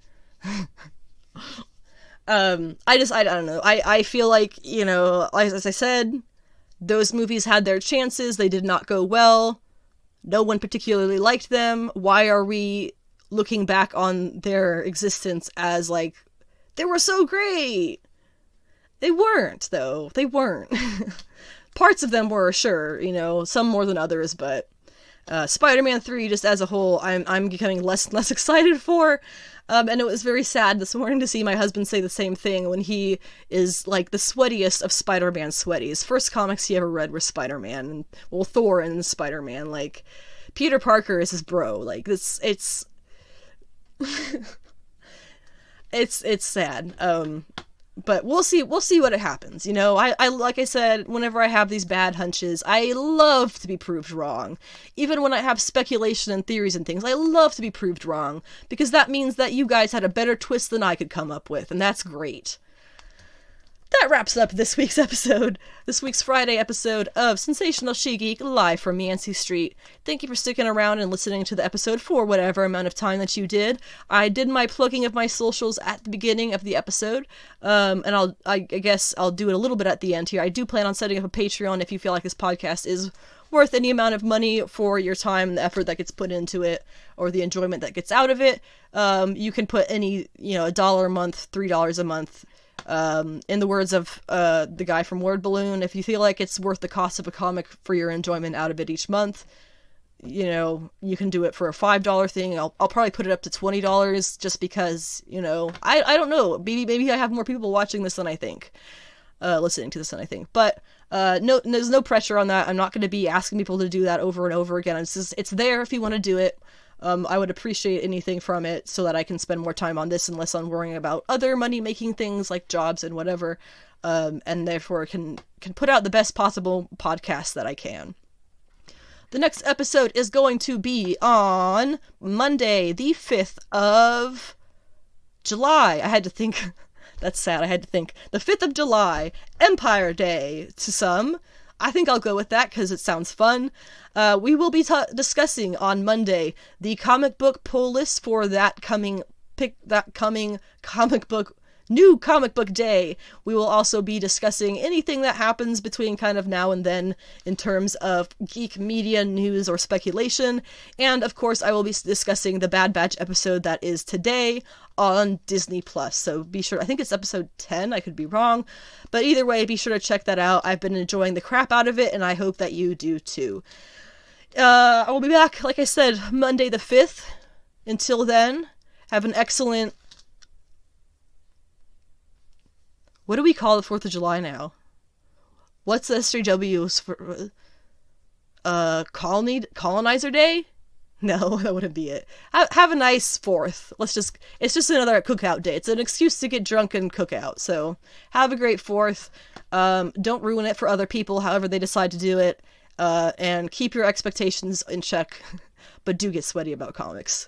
I don't know. I feel like, you know, as I said, those movies had their chances. They did not go well. No one particularly liked them. Why are we looking back on their existence as like, they were so great? They weren't, though. They weren't. Parts of them were, sure, you know, some more than others, but Spider-Man 3, just as a whole, I'm becoming less and less excited for. And it was very sad this morning to see my husband say the same thing when he is, like, the sweatiest of Spider-Man sweaties. First comics he ever read were Spider-Man, and, well, Thor and Spider-Man. Like, Peter Parker is his bro. Like, it's it's sad. But we'll see what happens. You know, I like I said, whenever I have these bad hunches, I love to be proved wrong. Even when I have speculation and theories and things, I love to be proved wrong, because that means that you guys had a better twist than I could come up with, and that's great. That wraps up this week's Friday episode of Sensational She-Geek, live from Yancey Street. Thank you for sticking around and listening to the episode for whatever amount of time that you did. I did my plugging of my socials at the beginning of the episode, and I guess I'll do it a little bit at the end here. I do plan on setting up a Patreon if you feel like this podcast is worth any amount of money for your time, the effort that gets put into it, or the enjoyment that gets out of it. You can put any, $1 a month, $3 a month. In the words of the guy from Word Balloon, if you feel like it's worth the cost of a comic for your enjoyment out of it each month, you can do it for a $5 thing. I'll probably put it up to $20 just because, I don't know. Maybe I have more people watching this than I think. Listening to this than I think. But no, there's no pressure on that. I'm not going to be asking people to do that over and over again. It's there if you want to do it. I would appreciate anything from it so that I can spend more time on this and less on worrying about other money-making things like jobs and whatever, and therefore can put out the best possible podcast that I can. The next episode is going to be on Monday, the 5th of July. I had to think That's sad. I had to think. The 5th of July, Empire Day to some. I think I'll go with that because it sounds fun. We will be discussing on Monday the comic book pull list for that coming new comic book day. We will also be discussing anything that happens between kind of now and then in terms of geek media news or speculation. And of course, I will be discussing the Bad Batch episode that is today on Disney Plus. So be sure, I think it's episode 10, I could be wrong. But either way, be sure to check that out. I've been enjoying the crap out of it, and I hope that you do too. I will be back, like I said, Monday the 5th. Until then, have an excellent... What do we call the 4th of July now? What's the SJW's for... Colonizer Day? No, that wouldn't be it. Have a nice 4th. It's just another cookout day. It's an excuse to get drunk and cook out. So, have a great 4th. Don't ruin it for other people, however they decide to do it. And keep your expectations in check. But do get sweaty about comics.